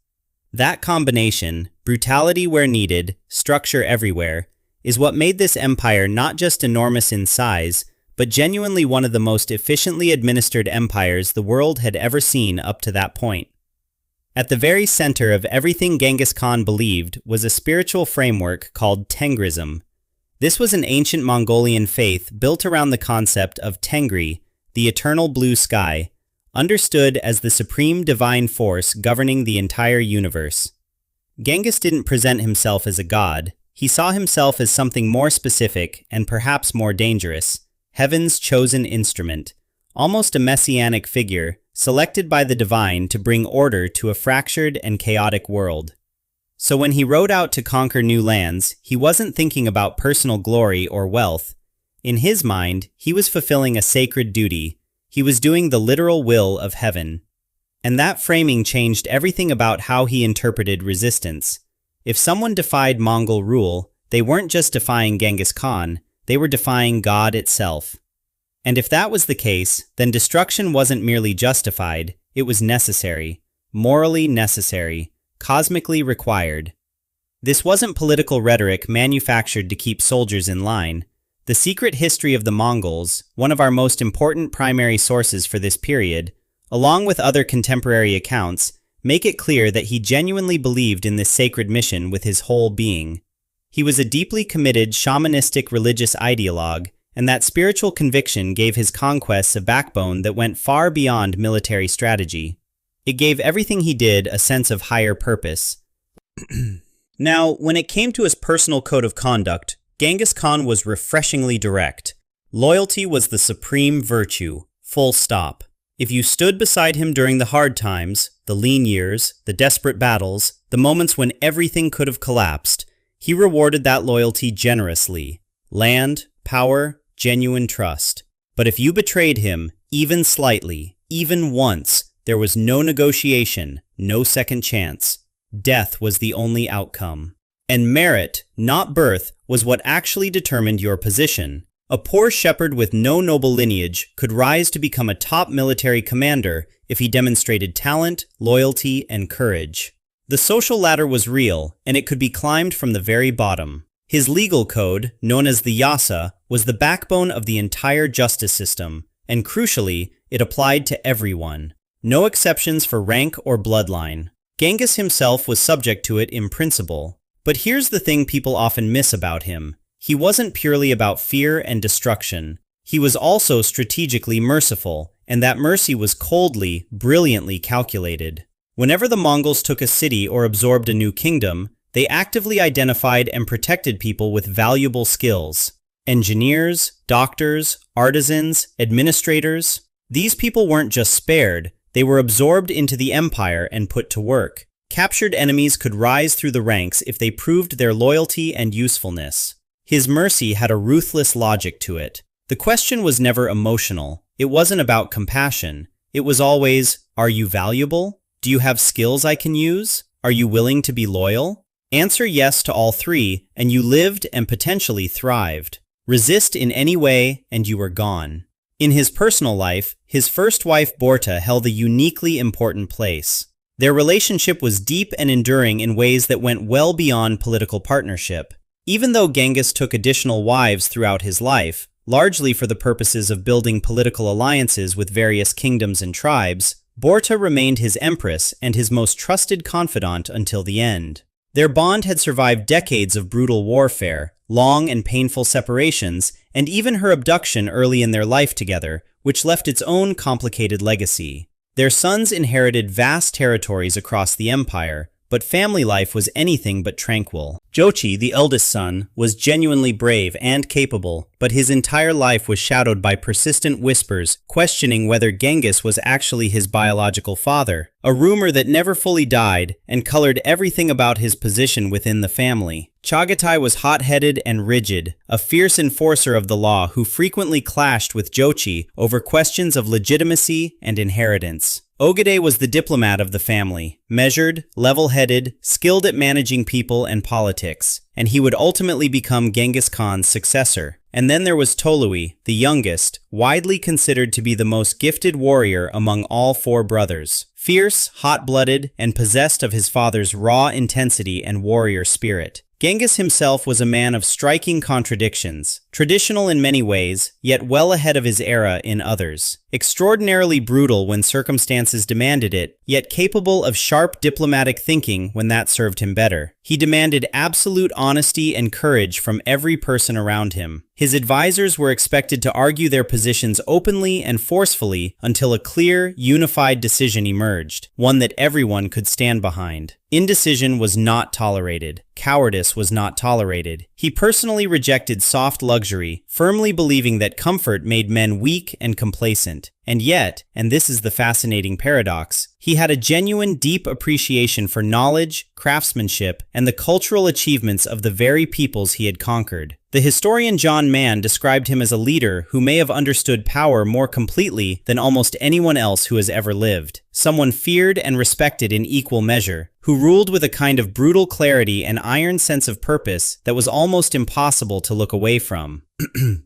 That combination, brutality where needed, structure everywhere, is what made this empire not just enormous in size, but genuinely one of the most efficiently administered empires the world had ever seen up to that point. At the very center of everything Genghis Khan believed was a spiritual framework called Tengrism. This was an ancient Mongolian faith built around the concept of Tengri, the eternal blue sky, understood as the supreme divine force governing the entire universe. Genghis didn't present himself as a god. He saw himself as something more specific and perhaps more dangerous, heaven's chosen instrument, almost a messianic figure selected by the divine to bring order to a fractured and chaotic world. So when he rode out to conquer new lands, he wasn't thinking about personal glory or wealth. In his mind, he was fulfilling a sacred duty. He was doing the literal will of heaven. And that framing changed everything about how he interpreted resistance. If someone defied Mongol rule, they weren't just defying Genghis Khan, they were defying God itself. And if that was the case, then destruction wasn't merely justified, it was necessary, morally necessary, cosmically required. This wasn't political rhetoric manufactured to keep soldiers in line. The secret history of the Mongols, one of our most important primary sources for this period, along with other contemporary accounts, make it clear that he genuinely believed in this sacred mission with his whole being. He was a deeply committed shamanistic religious ideologue, and that spiritual conviction gave his conquests a backbone that went far beyond military strategy. It gave everything he did a sense of higher purpose. Now, when it came to his personal code of conduct, Genghis Khan was refreshingly direct. Loyalty was the supreme virtue, full stop. If you stood beside him during the hard times, the lean years, the desperate battles, the moments when everything could have collapsed, he rewarded that loyalty generously. Land, power, genuine trust. But if you betrayed him, even slightly, even once, there was no negotiation, no second chance. Death was the only outcome. And merit, not birth, was what actually determined your position. A poor shepherd with no noble lineage could rise to become a top military commander if he demonstrated talent, loyalty, and courage. The social ladder was real, and it could be climbed from the very bottom. His legal code, known as the Yasa, was the backbone of the entire justice system, and crucially, it applied to everyone. No exceptions for rank or bloodline. Genghis himself was subject to it in principle. But here's the thing people often miss about him. He wasn't purely about fear and destruction. He was also strategically merciful, and that mercy was coldly, brilliantly calculated. Whenever the Mongols took a city or absorbed a new kingdom, they actively identified and protected people with valuable skills. Engineers, doctors, artisans, administrators. These people weren't just spared, they were absorbed into the empire and put to work. Captured enemies could rise through the ranks if they proved their loyalty and usefulness. His mercy had a ruthless logic to it. The question was never emotional. It wasn't about compassion. It was always, are you valuable? Do you have skills I can use? Are you willing to be loyal? Answer yes to all three, and you lived and potentially thrived. Resist in any way, and you were gone. In his personal life, his first wife Borta held a uniquely important place. Their relationship was deep and enduring in ways that went well beyond political partnership. Even though Genghis took additional wives throughout his life, largely for the purposes of building political alliances with various kingdoms and tribes, Borta remained his empress and his most trusted confidant until the end. Their bond had survived decades of brutal warfare, long and painful separations, and even her abduction early in their life together, which left its own complicated legacy. Their sons inherited vast territories across the empire, but family life was anything but tranquil. Jochi, the eldest son, was genuinely brave and capable, but his entire life was shadowed by persistent whispers questioning whether Genghis was actually his biological father, a rumor that never fully died and colored everything about his position within the family. Chagatai was hot-headed and rigid, a fierce enforcer of the law who frequently clashed with Jochi over questions of legitimacy and inheritance. Ogedei was the diplomat of the family, measured, level-headed, skilled at managing people and politics, and he would ultimately become Genghis Khan's successor. And then there was Tolui, the youngest, widely considered to be the most gifted warrior among all four brothers. Fierce, hot-blooded, and possessed of his father's raw intensity and warrior spirit. Genghis himself was a man of striking contradictions, traditional in many ways, yet well ahead of his era in others. Extraordinarily brutal when circumstances demanded it, yet capable of sharp diplomatic thinking when that served him better. He demanded absolute honesty and courage from every person around him. His advisors were expected to argue their positions openly and forcefully until a clear, unified decision emerged, one that everyone could stand behind. Indecision was not tolerated. Cowardice was not tolerated. He personally rejected soft luxury, firmly believing that comfort made men weak and complacent. And yet, and this is the fascinating paradox, he had a genuine, deep appreciation for knowledge, craftsmanship, and the cultural achievements of the very peoples he had conquered. The historian John Mann described him as a leader who may have understood power more completely than almost anyone else who has ever lived. Someone feared and respected in equal measure, who ruled with a kind of brutal clarity and iron sense of purpose that was almost impossible to look away from.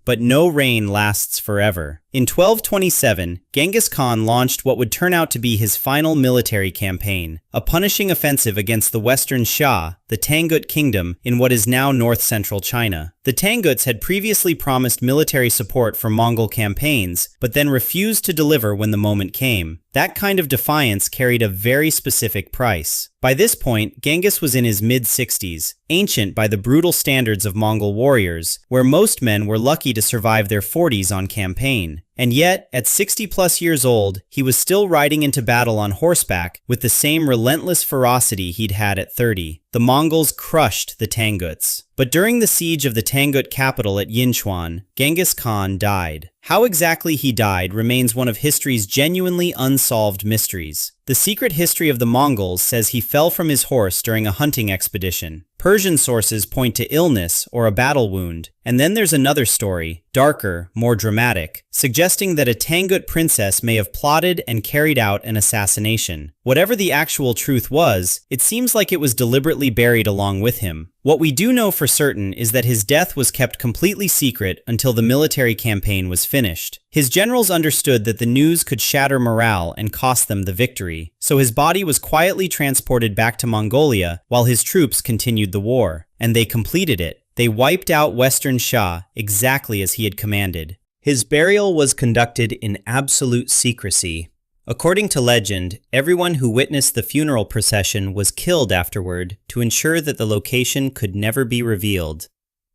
But no reign lasts forever. In 1227, Genghis Khan launched what would turn out to be his final military campaign, a punishing offensive against the Western Shah, the Tangut Kingdom, in what is now north-central China. The Tanguts had previously promised military support for Mongol campaigns, but then refused to deliver when the moment came. That kind of defiance carried a very specific price. By this point, Genghis was in his mid-60s, ancient by the brutal standards of Mongol warriors, where most men were lucky to survive their 40s on campaign. And yet, at 60-plus years old, he was still riding into battle on horseback with the same relentless ferocity he'd had at 30. The Mongols crushed the Tanguts. But during the siege of the Tangut capital at Yinchuan, Genghis Khan died. How exactly he died remains one of history's genuinely unsolved mysteries. The secret history of the Mongols says he fell from his horse during a hunting expedition. Persian sources point to illness or a battle wound. And then there's another story, darker, more dramatic, suggesting that a Tangut princess may have plotted and carried out an assassination. Whatever the actual truth was, it seems like it was deliberately buried along with him. What we do know for certain is that his death was kept completely secret until the military campaign was finished. His generals understood that the news could shatter morale and cost them the victory, so his body was quietly transported back to Mongolia while his troops continued the war. And they completed it. They wiped out Western Shah exactly as he had commanded. His burial was conducted in absolute secrecy. According to legend, everyone who witnessed the funeral procession was killed afterward to ensure that the location could never be revealed.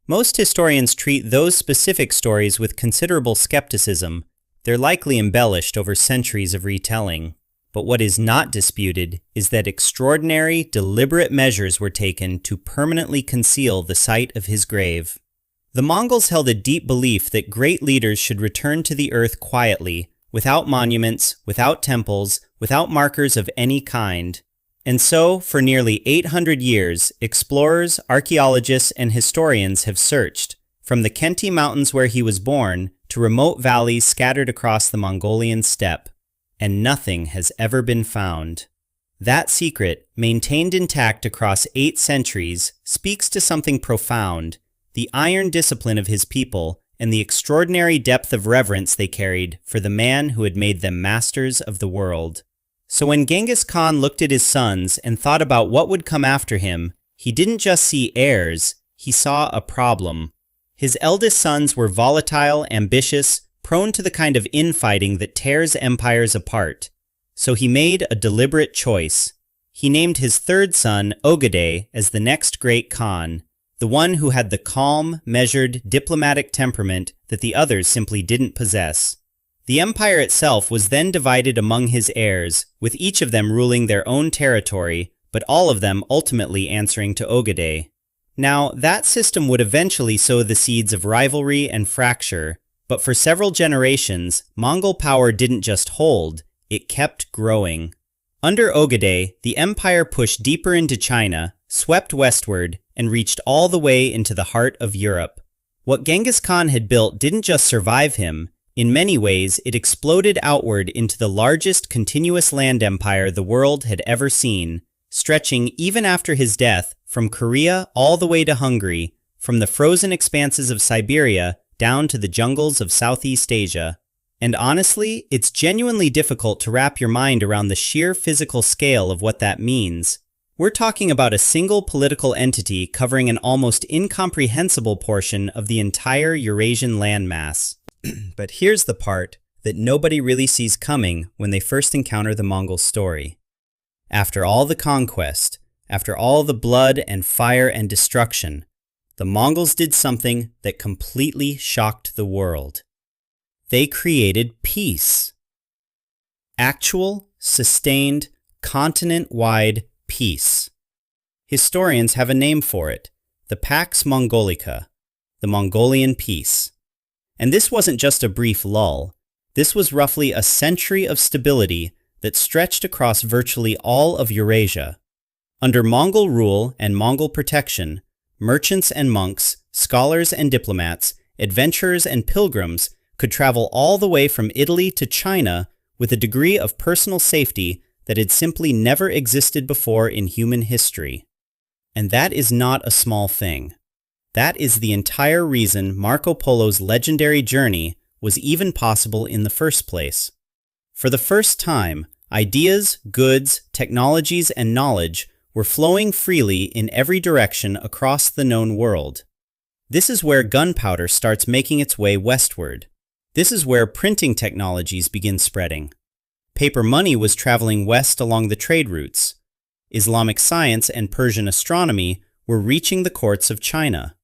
Most historians treat those specific stories with considerable skepticism. They're likely embellished over centuries of retelling. But what is not disputed is that extraordinary, deliberate measures were taken to permanently conceal the site of his grave. The Mongols held a deep belief that great leaders should return to the earth quietly, without monuments, without temples, without markers of any kind. And so, for nearly 800 years, explorers, archaeologists, and historians have searched, from the Khenti Mountains where he was born to remote valleys scattered across the Mongolian steppe. And nothing has ever been found. That secret, maintained intact across 8 centuries, speaks to something profound, the iron discipline of his people and the extraordinary depth of reverence they carried for the man who had made them masters of the world. So when Genghis Khan looked at his sons and thought about what would come after him, he didn't just see heirs, he saw a problem. His eldest sons were volatile, ambitious, prone to the kind of infighting that tears empires apart. So he made a deliberate choice. He named his third son, Ogedei, as the next great Khan, the one who had the calm, measured, diplomatic temperament that the others simply didn't possess. The empire itself was then divided among his heirs, with each of them ruling their own territory, but all of them ultimately answering to Ogedei. Now, that system would eventually sow the seeds of rivalry and fracture, but for several generations, Mongol power didn't just hold, it kept growing. Under Ogedei, the empire pushed deeper into China, swept westward, and reached all the way into the heart of Europe. What Genghis Khan had built didn't just survive him. In many ways, it exploded outward into the largest continuous land empire the world had ever seen, stretching, even after his death, from Korea all the way to Hungary, from the frozen expanses of Siberia down to the jungles of Southeast Asia. And honestly, it's genuinely difficult to wrap your mind around the sheer physical scale of what that means. We're talking about a single political entity covering an almost incomprehensible portion of the entire Eurasian landmass. But here's the part that nobody really sees coming when they first encounter the Mongol story. After all the conquest, after all the blood and fire and destruction, the Mongols did something that completely shocked the world. They created peace. Actual, sustained, continent-wide peace. Historians have a name for it, the Pax Mongolica, the Mongolian peace. And this wasn't just a brief lull. This was roughly a century of stability that stretched across virtually all of Eurasia. Under Mongol rule and Mongol protection, merchants and monks, scholars and diplomats, adventurers and pilgrims could travel all the way from Italy to China with a degree of personal safety that had simply never existed before in human history. And that is not a small thing. That is the entire reason Marco Polo's legendary journey was even possible in the first place. For the first time, ideas, goods, technologies, and knowledge were flowing freely in every direction across the known world. This is where gunpowder starts making its way westward. This is where printing technologies begin spreading. Paper money was traveling west along the trade routes. Islamic science and Persian astronomy were reaching the courts of China.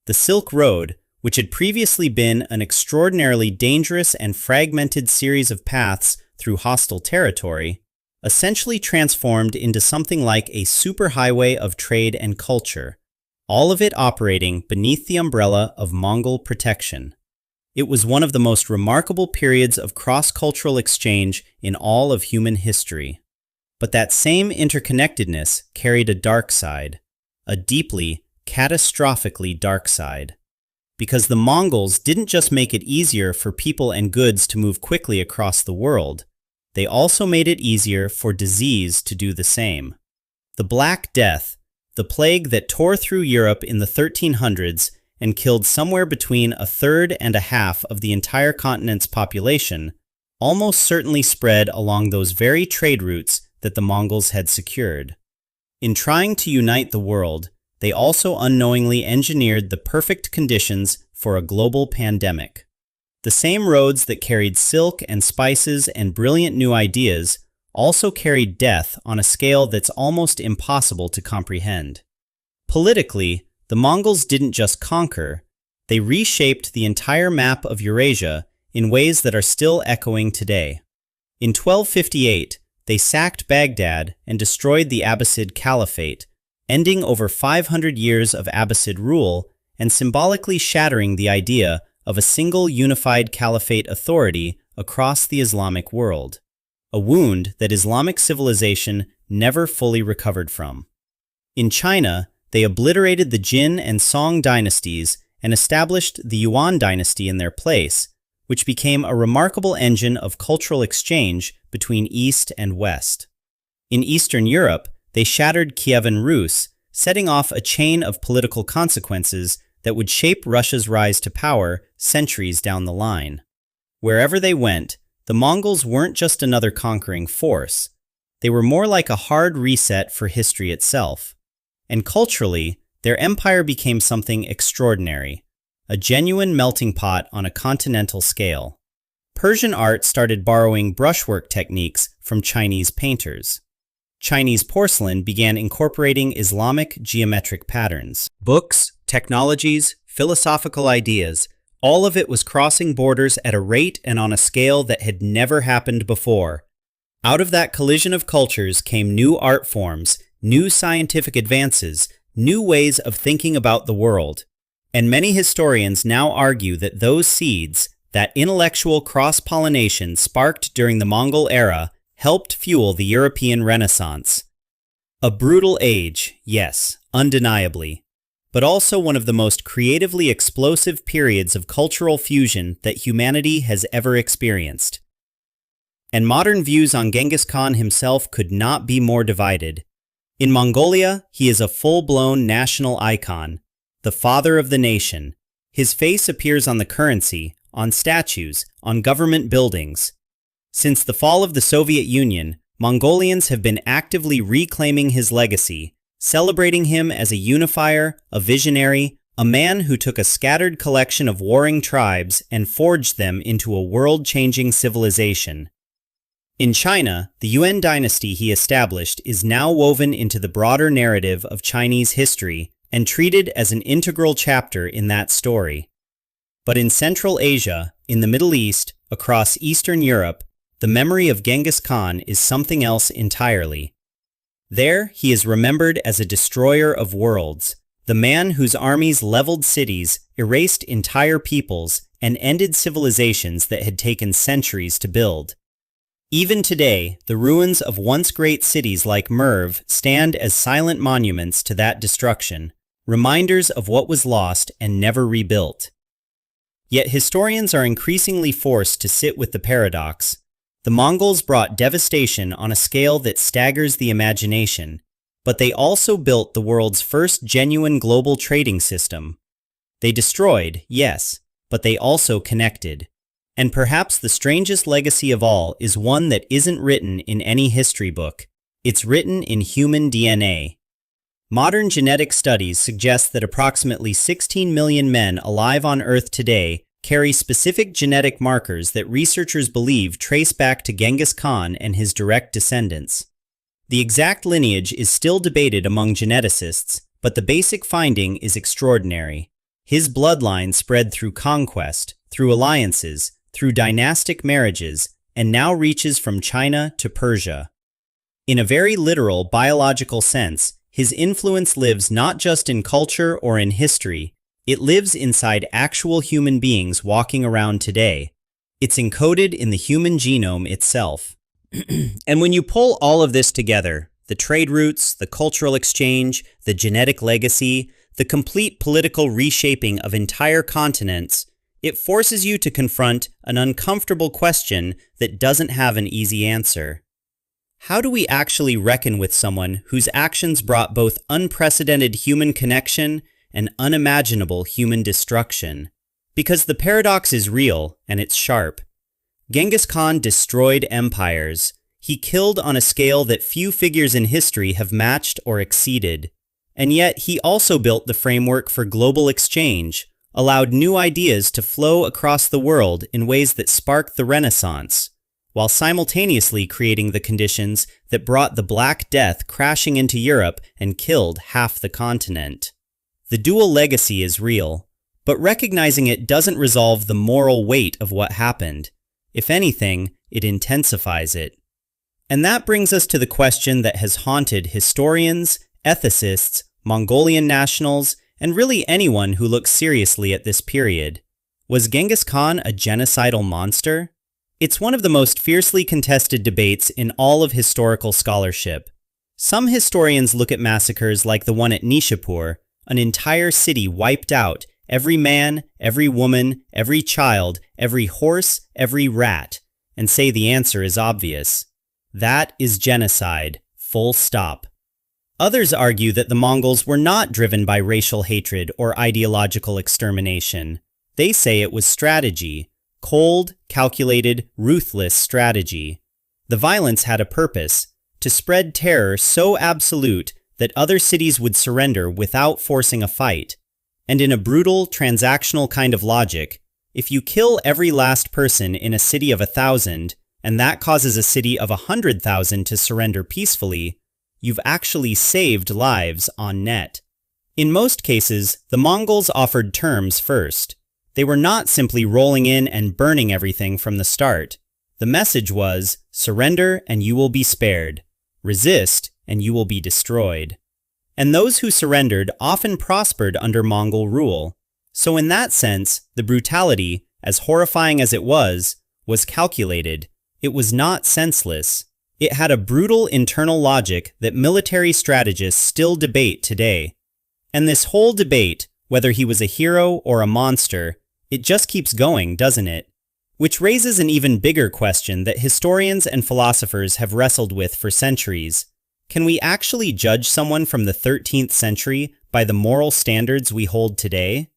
The Silk Road, which had previously been an extraordinarily dangerous and fragmented series of paths through hostile territory, essentially transformed into something like a superhighway of trade and culture, all of it operating beneath the umbrella of Mongol protection. It was one of the most remarkable periods of cross-cultural exchange in all of human history. But that same interconnectedness carried a dark side, a deeply, catastrophically dark side. Because the Mongols didn't just make it easier for people and goods to move quickly across the world, they also made it easier for disease to do the same. The Black Death, the plague that tore through Europe in the 1300s and killed somewhere between a third and a half of the entire continent's population, almost certainly spread along those very trade routes that the Mongols had secured. In trying to unite the world, they also unknowingly engineered the perfect conditions for a global pandemic. The same roads that carried silk and spices and brilliant new ideas also carried death on a scale that's almost impossible to comprehend. Politically, the Mongols didn't just conquer, they reshaped the entire map of Eurasia in ways that are still echoing today. In 1258, they sacked Baghdad and destroyed the Abbasid Caliphate, ending over 500 years of Abbasid rule and symbolically shattering the idea of a single unified caliphate authority across the Islamic world, a wound that Islamic civilization never fully recovered from. In China, they obliterated the Jin and Song dynasties and established the Yuan dynasty in their place, which became a remarkable engine of cultural exchange between East and West. In Eastern Europe, they shattered Kievan Rus, setting off a chain of political consequences that would shape Russia's rise to power centuries down the line. Wherever they went, the Mongols weren't just another conquering force. They were more like a hard reset for history itself. And culturally, their empire became something extraordinary, a genuine melting pot on a continental scale. Persian art started borrowing brushwork techniques from Chinese painters. Chinese porcelain began incorporating Islamic geometric patterns. Books, technologies, philosophical ideas, all of it was crossing borders at a rate and on a scale that had never happened before. Out of that collision of cultures came new art forms, new scientific advances, new ways of thinking about the world. And many historians now argue that those seeds, that intellectual cross-pollination sparked during the Mongol era, helped fuel the European Renaissance. A brutal age, yes, undeniably, but also one of the most creatively explosive periods of cultural fusion that humanity has ever experienced. And modern views on Genghis Khan himself could not be more divided. In Mongolia, he is a full-blown national icon, the father of the nation. His face appears on the currency, on statues, on government buildings. Since the fall of the Soviet Union, Mongolians have been actively reclaiming his legacy, celebrating him as a unifier, a visionary, a man who took a scattered collection of warring tribes and forged them into a world-changing civilization. In China, the Yuan dynasty he established is now woven into the broader narrative of Chinese history and treated as an integral chapter in that story. But in Central Asia, in the Middle East, across Eastern Europe, the memory of Genghis Khan is something else entirely. There, he is remembered as a destroyer of worlds, the man whose armies leveled cities, erased entire peoples, and ended civilizations that had taken centuries to build. Even today, the ruins of once great cities like Merv stand as silent monuments to that destruction, reminders of what was lost and never rebuilt. Yet historians are increasingly forced to sit with the paradox. The Mongols brought devastation on a scale that staggers the imagination, but they also built the world's first genuine global trading system. They destroyed, yes, but they also connected. And perhaps the strangest legacy of all is one that isn't written in any history book. It's written in human DNA. Modern genetic studies suggest that approximately 16 million men alive on Earth today carry specific genetic markers that researchers believe trace back to Genghis Khan and his direct descendants. The exact lineage is still debated among geneticists, but the basic finding is extraordinary. His bloodline spread through conquest, through alliances, through dynastic marriages, and now reaches from China to Persia. In a very literal biological sense, his influence lives not just in culture or in history, it lives inside actual human beings walking around today. It's encoded in the human genome itself. And when you pull all of this together, the trade routes, the cultural exchange, the genetic legacy, the complete political reshaping of entire continents, it forces you to confront an uncomfortable question that doesn't have an easy answer. How do we actually reckon with someone whose actions brought both unprecedented human connection and unimaginable human destruction? Because the paradox is real, and it's sharp. Genghis Khan destroyed empires. He killed on a scale that few figures in history have matched or exceeded. And yet he also built the framework for global exchange, allowed new ideas to flow across the world in ways that sparked the Renaissance, while simultaneously creating the conditions that brought the Black Death crashing into Europe and killed half the continent. The dual legacy is real, but recognizing it doesn't resolve the moral weight of what happened. If anything, it intensifies it. And that brings us to the question that has haunted historians, ethicists, Mongolian nationals, and really anyone who looks seriously at this period. Was Genghis Khan a genocidal monster? It's one of the most fiercely contested debates in all of historical scholarship. Some historians look at massacres like the one at Nishapur, an entire city wiped out, every man, every woman, every child, every horse, every rat, and say the answer is obvious. That is genocide, full stop. Others argue that the Mongols were not driven by racial hatred or ideological extermination. They say it was strategy, cold, calculated, ruthless strategy. The violence had a purpose, to spread terror so absolute that other cities would surrender without forcing a fight. And in a brutal, transactional kind of logic, if you kill every last person in a city of 1,000, and that causes a city of 100,000 to surrender peacefully, you've actually saved lives on net. In most cases, the Mongols offered terms first. They were not simply rolling in and burning everything from the start. The message was, surrender and you will be spared. Resist and you will be destroyed. And those who surrendered often prospered under Mongol rule. So in that sense, the brutality, as horrifying as it was calculated. It was not senseless. It had a brutal internal logic that military strategists still debate today. And this whole debate, whether he was a hero or a monster, it just keeps going, doesn't it? Which raises an even bigger question that historians and philosophers have wrestled with for centuries. Can we actually judge someone from the 13th century by the moral standards we hold today?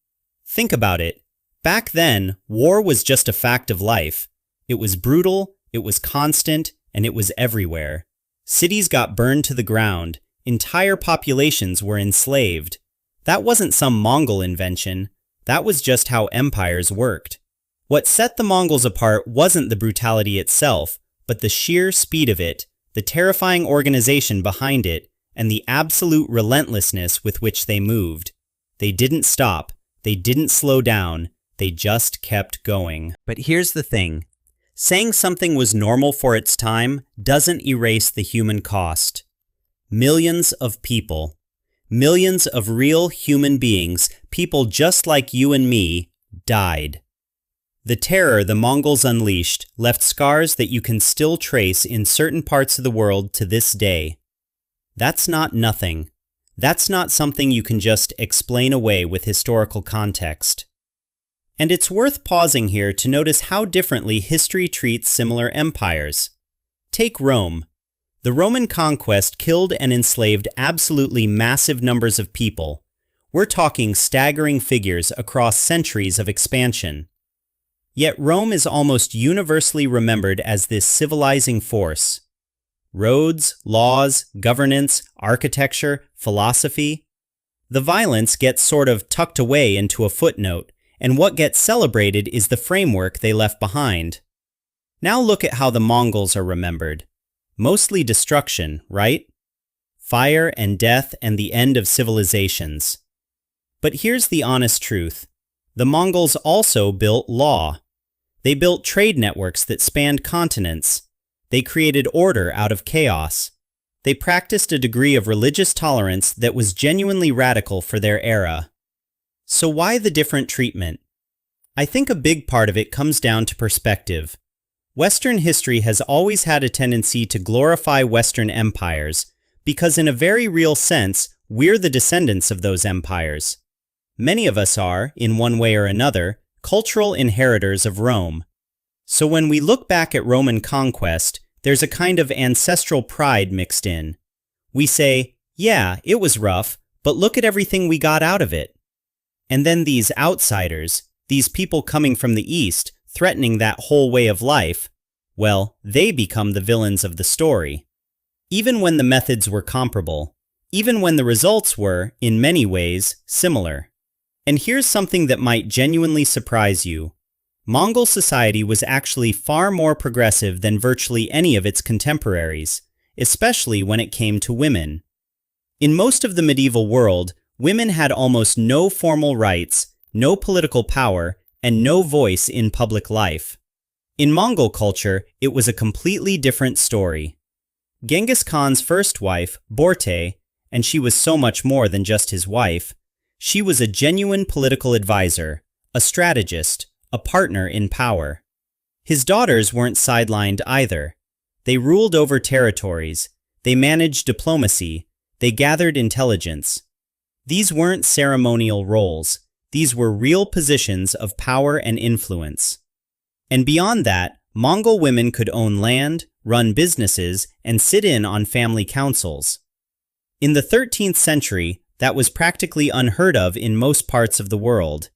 Think about it. Back then, war was just a fact of life. It was brutal, it was constant, and it was everywhere. Cities got burned to the ground. Entire populations were enslaved. That wasn't some Mongol invention. That was just how empires worked. What set the Mongols apart wasn't the brutality itself, but the sheer speed of it, the terrifying organization behind it, and the absolute relentlessness with which they moved. They didn't stop. They didn't slow down. They just kept going. But here's the thing. Saying something was normal for its time doesn't erase the human cost. Millions of people, millions of real human beings, people just like you and me, died. The terror the Mongols unleashed left scars that you can still trace in certain parts of the world to this day. That's not nothing. That's not something you can just explain away with historical context. And it's worth pausing here to notice how differently history treats similar empires. Take Rome. The Roman conquest killed and enslaved absolutely massive numbers of people. We're talking staggering figures across centuries of expansion. Yet Rome is almost universally remembered as this civilizing force. Roads, laws, governance, architecture, philosophy. The violence gets sort of tucked away into a footnote, and what gets celebrated is the framework they left behind. Now look at how the Mongols are remembered. Mostly destruction, right? Fire and death and the end of civilizations. But here's the honest truth. The Mongols also built law. They built trade networks that spanned continents. They created order out of chaos. They practiced a degree of religious tolerance that was genuinely radical for their era. So why the different treatment? I think a big part of it comes down to perspective. Western history has always had a tendency to glorify Western empires, because in a very real sense, we're the descendants of those empires. Many of us are, in one way or another, cultural inheritors of Rome. So when we look back at Roman conquest, there's a kind of ancestral pride mixed in. We say, yeah, it was rough, but look at everything we got out of it. And then these outsiders, these people coming from the East, threatening that whole way of life, well, they become the villains of the story. Even when the methods were comparable, even when the results were, in many ways, similar. And here's something that might genuinely surprise you. Mongol society was actually far more progressive than virtually any of its contemporaries, especially when it came to women. In most of the medieval world, women had almost no formal rights, no political power, and no voice in public life. In Mongol culture, it was a completely different story. Genghis Khan's first wife, Borte, and she was so much more than just his wife, she was a genuine political advisor, a strategist, a partner in power. His daughters weren't sidelined either. They ruled over territories, they managed diplomacy, they gathered intelligence. These weren't ceremonial roles, these were real positions of power and influence. And beyond that, Mongol women could own land, run businesses, and sit in on family councils. In the 13th century, that was practically unheard of in most parts of the world.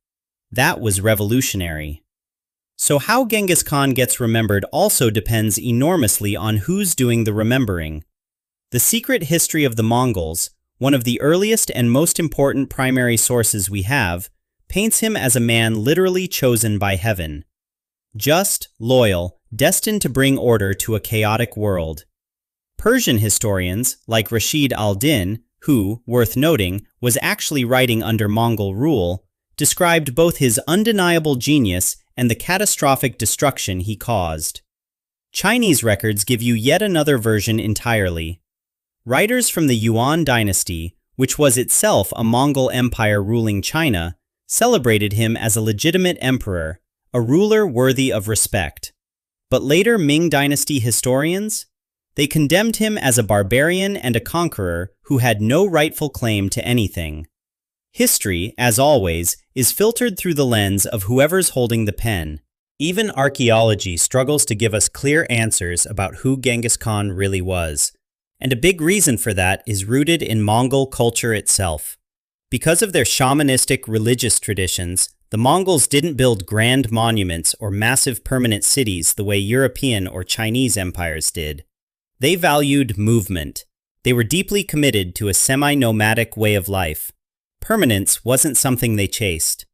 That was revolutionary. So how Genghis Khan gets remembered also depends enormously on who's doing the remembering. The Secret History of the Mongols, one of the earliest and most important primary sources we have, paints him as a man literally chosen by heaven. Just, loyal, destined to bring order to a chaotic world. Persian historians, like Rashid al-Din, who, worth noting, was actually writing under Mongol rule, described both his undeniable genius and the catastrophic destruction he caused. Chinese records give you yet another version entirely. Writers from the Yuan dynasty, which was itself a Mongol empire ruling China, celebrated him as a legitimate emperor, a ruler worthy of respect. But later Ming dynasty historians? They condemned him as a barbarian and a conqueror who had no rightful claim to anything. History, as always, is filtered through the lens of whoever's holding the pen. Even archaeology struggles to give us clear answers about who Genghis Khan really was. And a big reason for that is rooted in Mongol culture itself. Because of their shamanistic religious traditions, the Mongols didn't build grand monuments or massive permanent cities the way European or Chinese empires did. They valued movement. They were deeply committed to a semi-nomadic way of life. Permanence wasn't something they chased.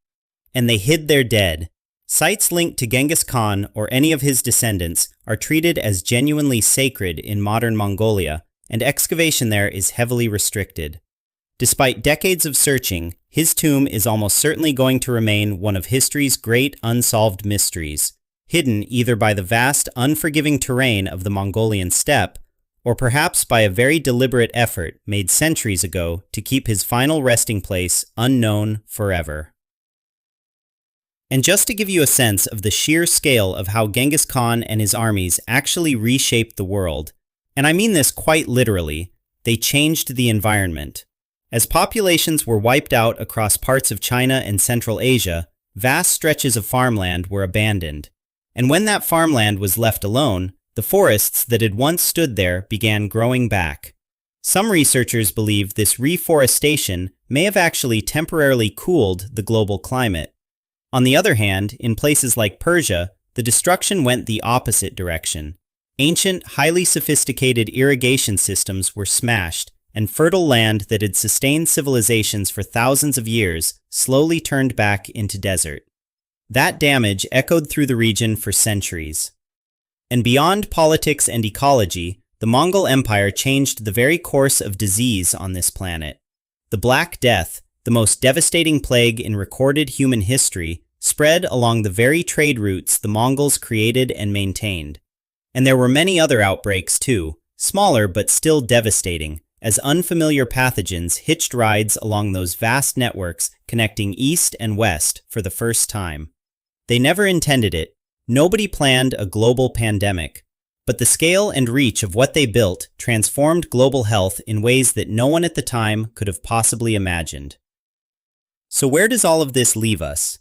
And they hid their dead. Sites linked to Genghis Khan or any of his descendants are treated as genuinely sacred in modern Mongolia, and excavation there is heavily restricted. Despite decades of searching, his tomb is almost certainly going to remain one of history's great unsolved mysteries, hidden either by the vast, unforgiving terrain of the Mongolian steppe, or perhaps by a very deliberate effort made centuries ago to keep his final resting place unknown forever. And just to give you a sense of the sheer scale of how Genghis Khan and his armies actually reshaped the world, and I mean this quite literally, they changed the environment. As populations were wiped out across parts of China and Central Asia, vast stretches of farmland were abandoned. And when that farmland was left alone, the forests that had once stood there began growing back. Some researchers believe this reforestation may have actually temporarily cooled the global climate. On the other hand, in places like Persia, the destruction went the opposite direction. Ancient, highly sophisticated irrigation systems were smashed, and fertile land that had sustained civilizations for thousands of years slowly turned back into desert. That damage echoed through the region for centuries. And beyond politics and ecology, the Mongol Empire changed the very course of disease on this planet. The Black Death, the most devastating plague in recorded human history, spread along the very trade routes the Mongols created and maintained. And there were many other outbreaks too, smaller but still devastating, as unfamiliar pathogens hitched rides along those vast networks connecting east and west for the first time. They never intended it. Nobody planned a global pandemic. But the scale and reach of what they built transformed global health in ways that no one at the time could have possibly imagined. So where does all of this leave us?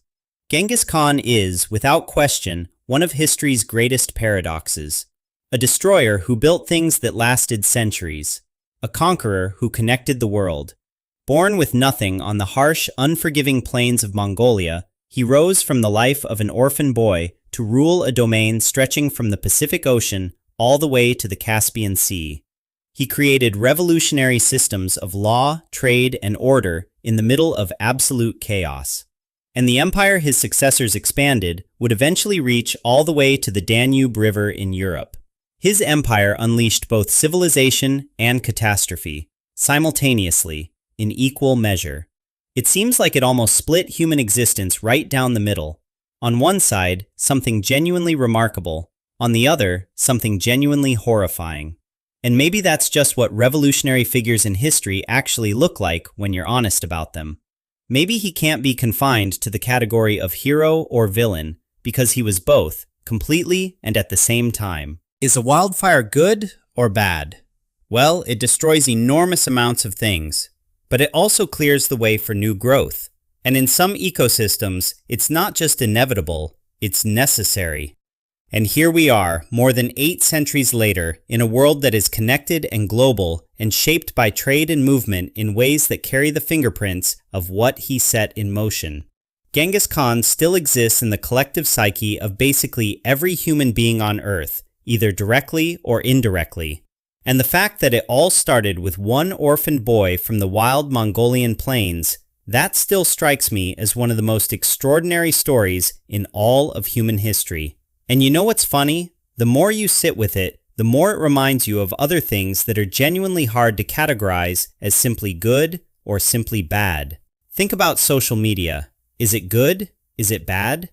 Genghis Khan is, without question, one of history's greatest paradoxes. A destroyer who built things that lasted centuries. A conqueror who connected the world. Born with nothing on the harsh, unforgiving plains of Mongolia, he rose from the life of an orphan boy to rule a domain stretching from the Pacific Ocean all the way to the Caspian Sea. He created revolutionary systems of law, trade, and order in the middle of absolute chaos. And the empire his successors expanded would eventually reach all the way to the Danube River in Europe. His empire unleashed both civilization and catastrophe, simultaneously, in equal measure. It seems like it almost split human existence right down the middle. On one side, something genuinely remarkable. On the other, something genuinely horrifying. And maybe that's just what revolutionary figures in history actually look like when you're honest about them. Maybe he can't be confined to the category of hero or villain, because he was both, completely and at the same time. Is a wildfire good or bad? Well, it destroys enormous amounts of things, but it also clears the way for new growth. And in some ecosystems, it's not just inevitable, it's necessary. And here we are, more than 8 centuries later, in a world that is connected and global and shaped by trade and movement in ways that carry the fingerprints of what he set in motion. Genghis Khan still exists in the collective psyche of basically every human being on Earth, either directly or indirectly. And the fact that it all started with one orphaned boy from the wild Mongolian plains, that still strikes me as one of the most extraordinary stories in all of human history. And you know what's funny? The more you sit with it, the more it reminds you of other things that are genuinely hard to categorize as simply good or simply bad. Think about social media. Is it good? Is it bad?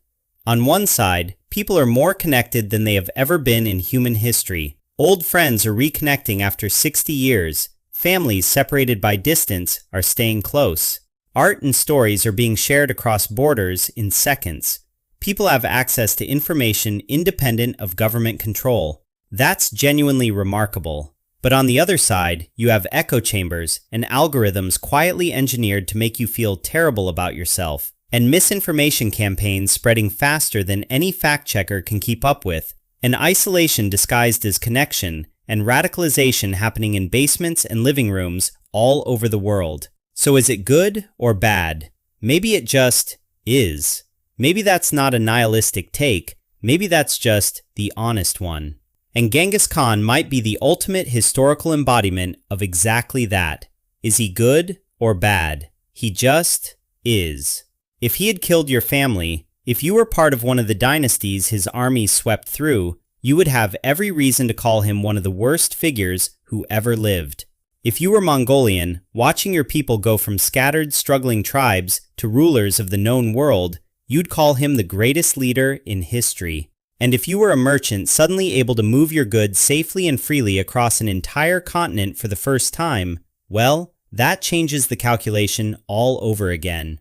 On one side, people are more connected than they have ever been in human history. Old friends are reconnecting after 60 years. Families separated by distance are staying close. Art and stories are being shared across borders in seconds. People have access to information independent of government control. That's genuinely remarkable. But on the other side, you have echo chambers and algorithms quietly engineered to make you feel terrible about yourself, and misinformation campaigns spreading faster than any fact-checker can keep up with, and isolation disguised as connection, and radicalization happening in basements and living rooms all over the world. So is it good or bad? Maybe it just is. Maybe that's not a nihilistic take, maybe that's just the honest one. And Genghis Khan might be the ultimate historical embodiment of exactly that. Is he good or bad? He just is. If he had killed your family, if you were part of one of the dynasties his armies swept through, you would have every reason to call him one of the worst figures who ever lived. If you were Mongolian, watching your people go from scattered, struggling tribes to rulers of the known world, you'd call him the greatest leader in history. And if you were a merchant suddenly able to move your goods safely and freely across an entire continent for the first time, well, that changes the calculation all over again.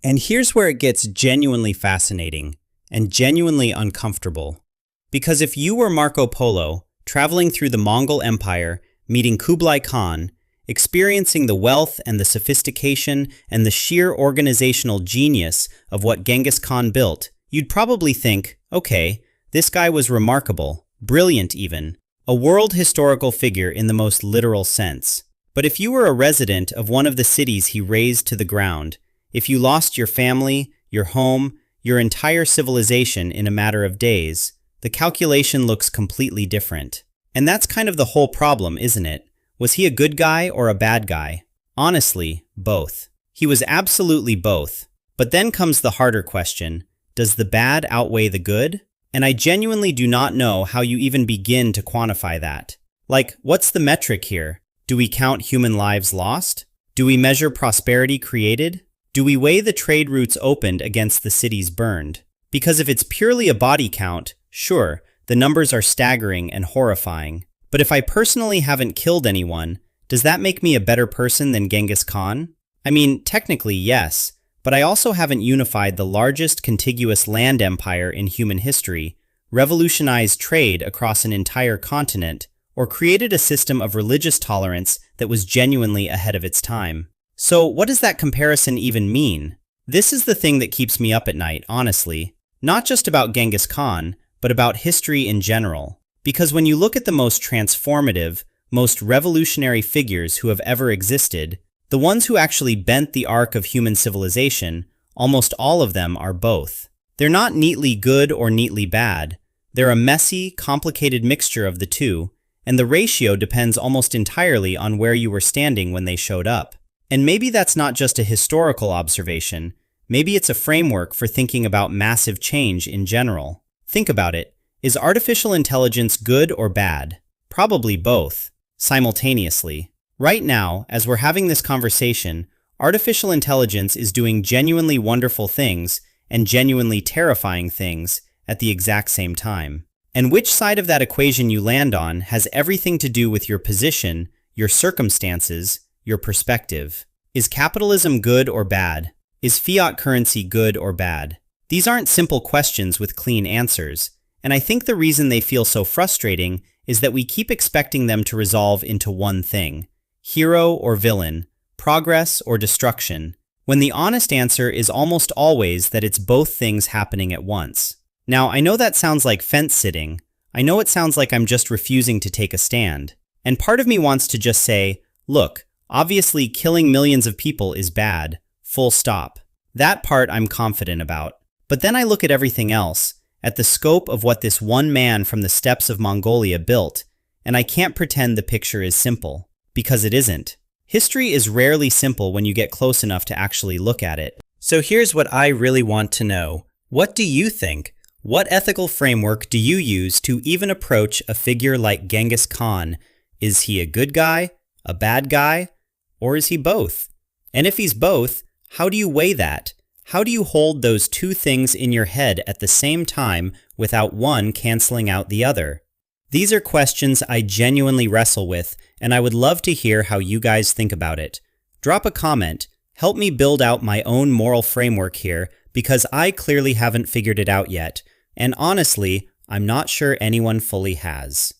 And here's where it gets genuinely fascinating and genuinely uncomfortable. Because if you were Marco Polo, traveling through the Mongol Empire, meeting Kublai Khan, experiencing the wealth and the sophistication and the sheer organizational genius of what Genghis Khan built, you'd probably think, okay, this guy was remarkable, brilliant even, a world historical figure in the most literal sense. But if you were a resident of one of the cities he razed to the ground, if you lost your family, your home, your entire civilization in a matter of days, the calculation looks completely different. And that's kind of the whole problem, isn't it? Was he a good guy or a bad guy? Honestly, both. He was absolutely both. But then comes the harder question, does the bad outweigh the good? And I genuinely do not know how you even begin to quantify that. Like, what's the metric here? Do we count human lives lost? Do we measure prosperity created? Do we weigh the trade routes opened against the cities burned? Because if it's purely a body count, sure, the numbers are staggering and horrifying. But if I personally haven't killed anyone, does that make me a better person than Genghis Khan? I mean, technically yes. But I also haven't unified the largest contiguous land empire in human history, revolutionized trade across an entire continent, or created a system of religious tolerance that was genuinely ahead of its time. So what does that comparison even mean? This is the thing that keeps me up at night, honestly. Not just about Genghis Khan, but about history in general. Because when you look at the most transformative, most revolutionary figures who have ever existed, the ones who actually bent the arc of human civilization, almost all of them are both. They're not neatly good or neatly bad. They're a messy, complicated mixture of the two, and the ratio depends almost entirely on where you were standing when they showed up. And maybe that's not just a historical observation. Maybe it's a framework for thinking about massive change in general. Think about it. Is artificial intelligence good or bad? Probably both, simultaneously. Right now, as we're having this conversation, artificial intelligence is doing genuinely wonderful things and genuinely terrifying things at the exact same time. And which side of that equation you land on has everything to do with your position, your circumstances, your perspective. Is capitalism good or bad? Is fiat currency good or bad? These aren't simple questions with clean answers, and I think the reason they feel so frustrating is that we keep expecting them to resolve into one thing. Hero or villain, progress or destruction, when the honest answer is almost always that it's both things happening at once. Now, I know that sounds like fence-sitting. I know it sounds like I'm just refusing to take a stand. And part of me wants to just say, look, obviously killing millions of people is bad, full stop. That part I'm confident about. But then I look at everything else, at the scope of what this one man from the steppes of Mongolia built, and I can't pretend the picture is simple. Because it isn't. History is rarely simple when you get close enough to actually look at it. So here's what I really want to know. What do you think? What ethical framework do you use to even approach a figure like Genghis Khan? Is he a good guy, a bad guy, or is he both? And if he's both, how do you weigh that? How do you hold those two things in your head at the same time without one canceling out the other? These are questions I genuinely wrestle with, and I would love to hear how you guys think about it. Drop a comment. Help me build out my own moral framework here, because I clearly haven't figured it out yet, and honestly, I'm not sure anyone fully has.